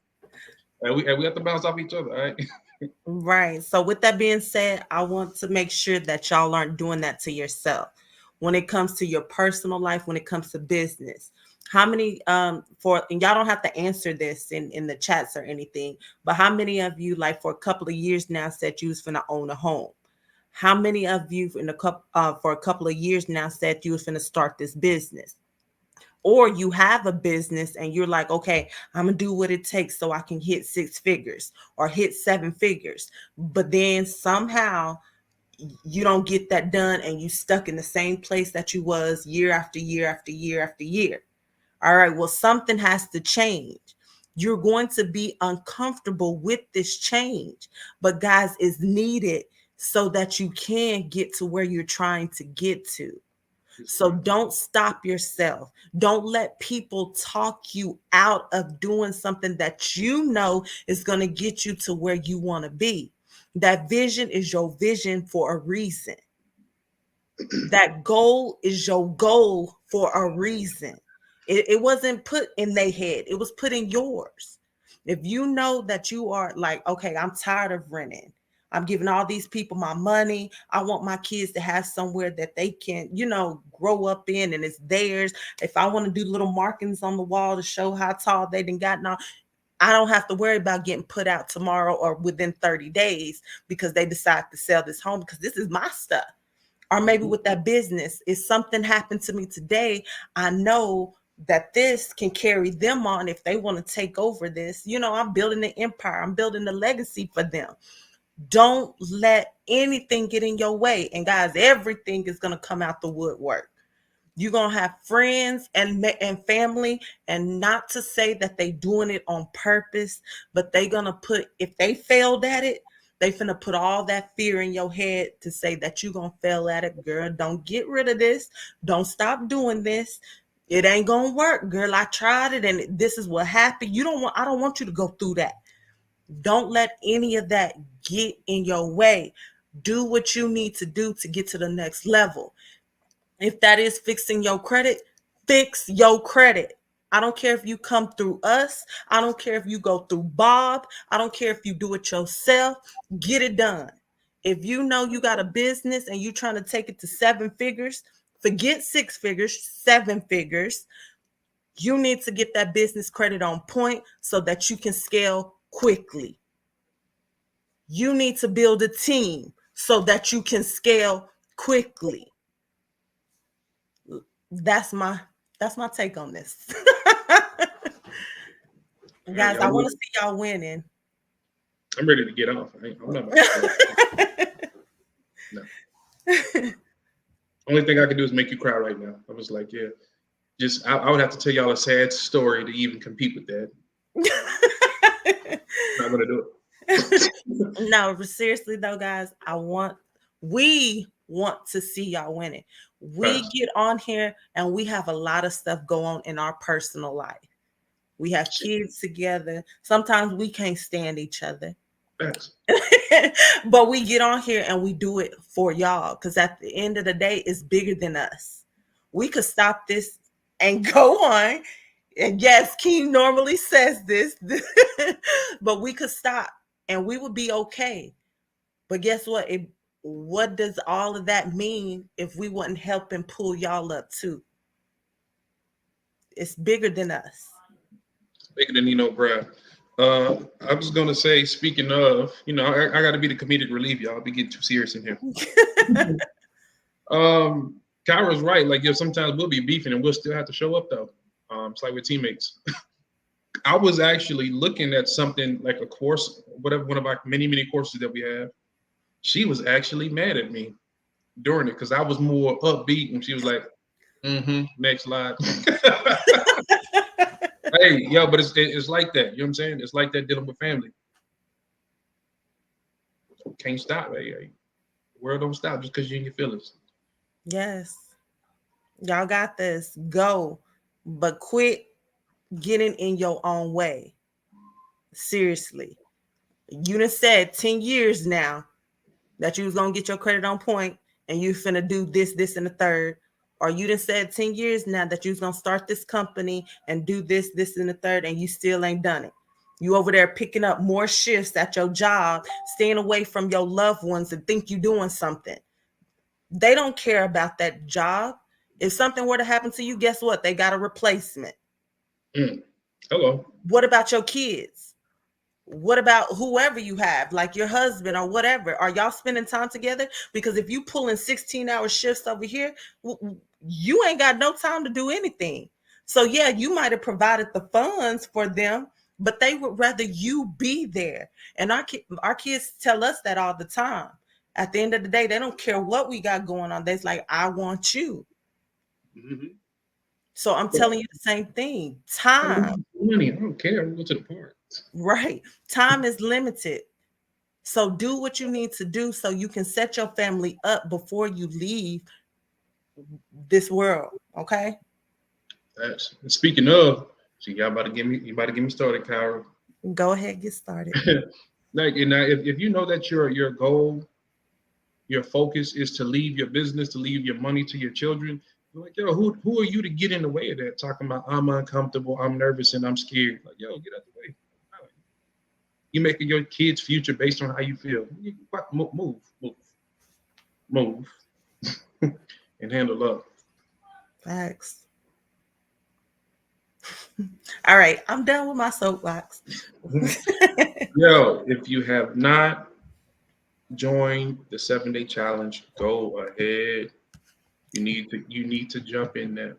Speaker 1: we have to bounce off each other, all right?
Speaker 2: Right. So with that being said, I want to make sure that y'all aren't doing that to yourself. When it comes to your personal life, when it comes to business, how many for and y'all don't have to answer this in the chats or anything, but how many of you like for a couple of years now said you was gonna own a home? How many of you for a couple of years now said you was gonna start this business? Or you have a business and you're like, okay, I'm gonna do what it takes so I can hit 6 figures or hit 7 figures. But then somehow you don't get that done and you stuck in the same place that you was year after year after year after year. All right, well, something has to change. You're going to be uncomfortable with this change, but guys, it's needed so that you can get to where you're trying to get to. So don't stop yourself. Don't let people talk you out of doing something that you know is going to get you to where you want to be. That vision is your vision for a reason. That goal is your goal for a reason. It wasn't put in their head, it was put in yours. If you know that you are like, okay, I'm tired of renting. I'm giving all these people my money. I want my kids to have somewhere that they can, grow up in and it's theirs. If I want to do little markings on the wall to show how tall they done gotten on, I don't have to worry about getting put out tomorrow or within 30 days because they decide to sell this home because this is my stuff. Or maybe with that business, if something happened to me today, I know that this can carry them on if they want to take over this. I'm building an empire. I'm building a legacy for them. Don't let anything get in your way. And guys, everything is going to come out the woodwork. You're going to have friends and family, and not to say that they doing it on purpose, but they going to put, if they failed at it, they finna put all that fear in your head to say that you're going to fail at it. Girl, don't get rid of this. Don't stop doing this. It ain't going to work. Girl, I tried it and this is what happened. I don't want you to go through that. Don't let any of that get in your way. Do what you need to do to get to the next level. If that is fixing your credit, fix your credit. I don't care if you come through us. I don't care if you go through Bob. I don't care if you do it yourself. Get it done. If you know you got a business and you're trying to take it to 7 figures, forget 6 figures, 7 figures. You need to get that business credit on point so that you can scale quickly. You need to build a team so that you can scale quickly. That's my take on this.
Speaker 1: All right,
Speaker 2: Guys, I
Speaker 1: y'all.
Speaker 2: want to see y'all winning.
Speaker 1: I'm ready to get off. I'm not about to no. Only thing I can do is make you cry right now. I was like, yeah. Just I would have to tell y'all a sad story to even compete with that. I'm not gonna do it.
Speaker 2: No, but seriously though, guys, we want to see y'all winning. We
Speaker 1: Facts.
Speaker 2: get on here and we have a lot of stuff go on in our personal life. We have kids together. Sometimes we can't stand each other.
Speaker 1: Facts.
Speaker 2: But we get on here and we do it for y'all because at the end of the day, it's bigger than us. We could stop this and go on. And yes, King normally says this, but we could stop and we would be okay. But guess what? What does all of that mean if we wouldn't help and pull y'all up too? It's bigger than us.
Speaker 1: Bigger than Nino Brown. I was gonna say, speaking of, I got to be the comedic relief, y'all. Be getting too serious in here. Kyra's right. Like, sometimes we'll be beefing and we'll still have to show up though. It's like with teammates. I was actually looking at something like a course, whatever, one of our many courses that we have. She was actually mad at me during it because I was more upbeat, and she was like, next slide. Hey, yo, but it's like that. You know what I'm saying? It's like that dealing with family. Can't stop. Hey. World don't stop just because you're in your feelings.
Speaker 2: Yes. Y'all got this. Go. But quit getting in your own way. Seriously. You done said 10 years now that you was going to get your credit on point and you finna do this, and the third. Or you done said 10 years now that you was going to start this company and do this, and the third, and you still ain't done it. You over there picking up more shifts at your job, staying away from your loved ones and think you doing something. They don't care about that job. If something were to happen to you, guess what? They got a replacement.
Speaker 1: Hello.
Speaker 2: What about your kids? What about whoever you have, like your husband or whatever? Are y'all spending time together? Because if you pulling 16-hour shifts over here, you ain't got no time to do anything. So yeah, you might have provided the funds for them, but they would rather you be there. And our kids tell us that all the time. At the end of the day, they don't care what we got going on. They're like, I want you.
Speaker 1: Mm-hmm.
Speaker 2: So I'm telling you the same thing. Time.
Speaker 1: Money. I don't care. I'm going to the park.
Speaker 2: Right. Time is limited. So do what you need to do so you can set your family up before you leave this world. Okay.
Speaker 1: That's speaking of, so you about to get me started, Kyra.
Speaker 2: Go ahead, get started.
Speaker 1: Like, if you know that your goal, your focus is to leave your business, to leave your money to your children, you're like, yo, who are you to get in the way of that? Talking about I'm uncomfortable, I'm nervous, and I'm scared. Like, yo, get out the way. You making your kids' future based on how you feel. Move, and handle up.
Speaker 2: Facts. All right, I'm done with my soapbox.
Speaker 1: Yo, if you have not joined the 7-day challenge, go ahead. You need to jump in there.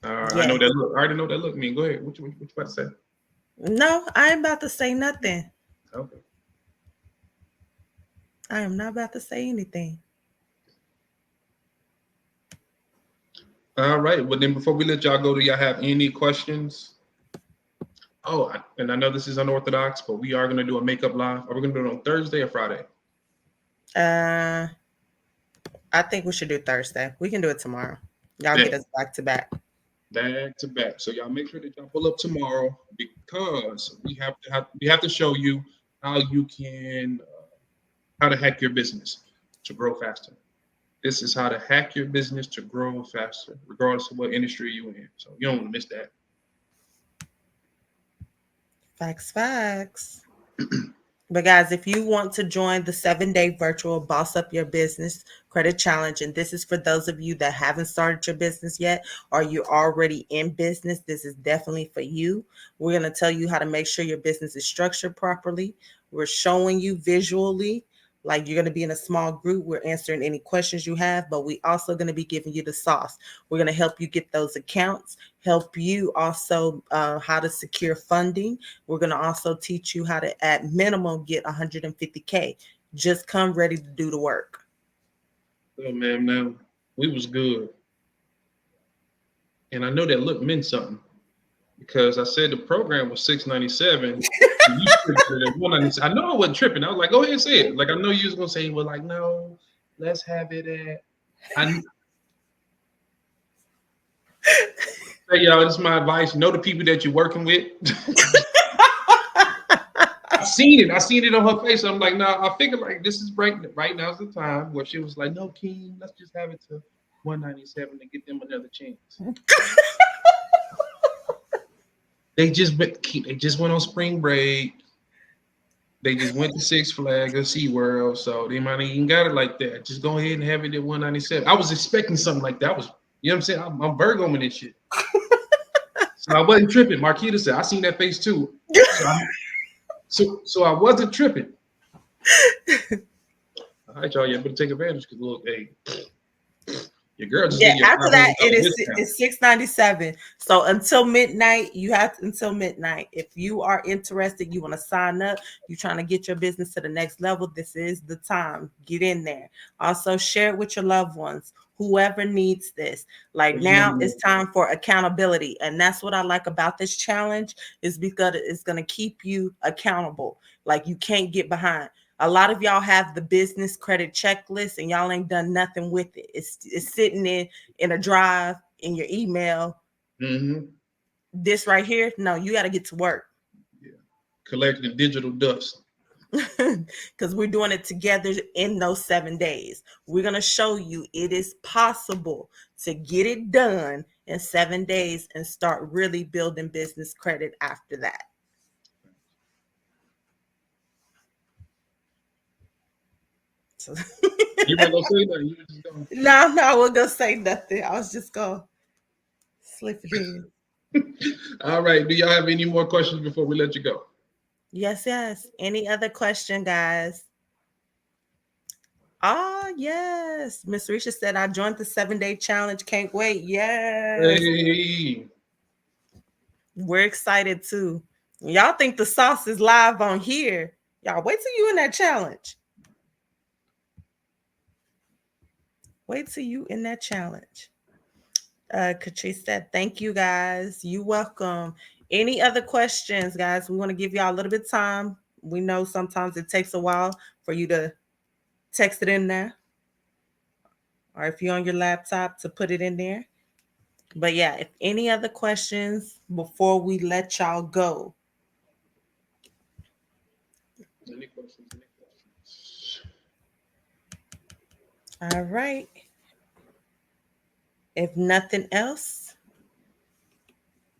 Speaker 2: Yes.
Speaker 1: I know that look. I already know that look mean. Go ahead. What you about to say?
Speaker 2: No, I ain't about to say nothing.
Speaker 1: Okay.
Speaker 2: I am not about to say anything.
Speaker 1: All right. Well, then before we let y'all go, do y'all have any questions? Oh, and I know this is unorthodox, but we are going to do a makeup live. Are we going to do it on Thursday or Friday?
Speaker 2: I think we should do Thursday. We can do it tomorrow. Y'all get us back to back.
Speaker 1: Back to back. So y'all make sure that y'all pull up tomorrow because we have to show you how you can how to hack your business to grow faster. This is how to hack your business to grow faster, regardless of what industry you're in. So you don't want to miss that.
Speaker 2: Facts. But guys, if you want to join the 7-day virtual Boss Up Your Business Credit Challenge, and this is for those of you that haven't started your business yet, or you're already in business, this is definitely for you. We're going to tell you how to make sure your business is structured properly. We're showing you visually, like you're going to be in a small group. We're answering any questions you have, but we also going to be giving you the sauce. We're going to help you get those accounts, help you also how to secure funding. We're going to also teach you how to, at minimum, get 150K. Just come ready to do the work.
Speaker 1: Oh, man, now we was good. And I know that look meant something because I said the program was $697. I know I wasn't tripping. I was like, go ahead and say it. Like, I know you was going to say, well, like, no, let's have it at. Hey, y'all, this is my advice. Know the people that you're working with. I seen it on her face. I'm like, no, I figured like this is right now's the time where she was like, no, King, let's just have it to 197 to get them another chance. They just went on spring break. They just went to Six Flags or SeaWorld, so they might even got it like that. Just go ahead and have it at 197. I was expecting something like that. You know what I'm saying? I'm Virgo in this shit. So I wasn't tripping. Marquita said, I seen that face too. So I wasn't tripping. All right, y'all, you better take advantage because look, hey, your girl just
Speaker 2: after that it's $697. So until midnight, until midnight. If you are interested, you want to sign up, you're trying to get your business to the next level, this is the time. Get in there. Also share it with your loved ones, whoever needs this. Like now it's time for accountability. And that's what I like about this challenge, is because it's going to keep you accountable. Like you can't get behind. A lot of y'all have the business credit checklist and y'all ain't done nothing with it. It's sitting in a drive in your email.
Speaker 1: Mm-hmm.
Speaker 2: This right here, no, you got to get to work.
Speaker 1: Yeah. Collecting digital dust.
Speaker 2: Because we're doing it together in those 7 days. We're going to show you it is possible to get it done in 7 days and start really building business credit after that. So
Speaker 1: you weren't gonna say nothing. You were just going.
Speaker 2: No, I wasn't gonna say nothing. I was just gonna slip it in.
Speaker 1: All right. Do y'all have any more questions before we let you go?
Speaker 2: Yes. Any other question, guys? Yes. Miss Risha said, I joined the 7-day challenge. Can't wait. Yes.
Speaker 1: Hey.
Speaker 2: We're excited too. Y'all think the sauce is live on here. Y'all wait till you in that challenge. Wait till you in that challenge. Catrice said, thank you guys. You welcome. Any other questions, guys? We want to give y'all a little bit of time. We know sometimes it takes a while for you to text it in there, or if you're on your laptop to put it in there. But yeah, if any other questions before we let y'all go.
Speaker 1: Any questions?
Speaker 2: All right. If nothing else,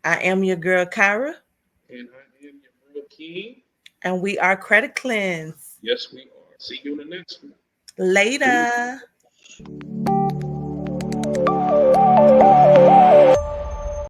Speaker 2: I am your girl, Kyra.
Speaker 1: And I am your girl, King.
Speaker 2: And we are Credit Cleanse.
Speaker 1: Yes, we are. See you in the next one.
Speaker 2: Later.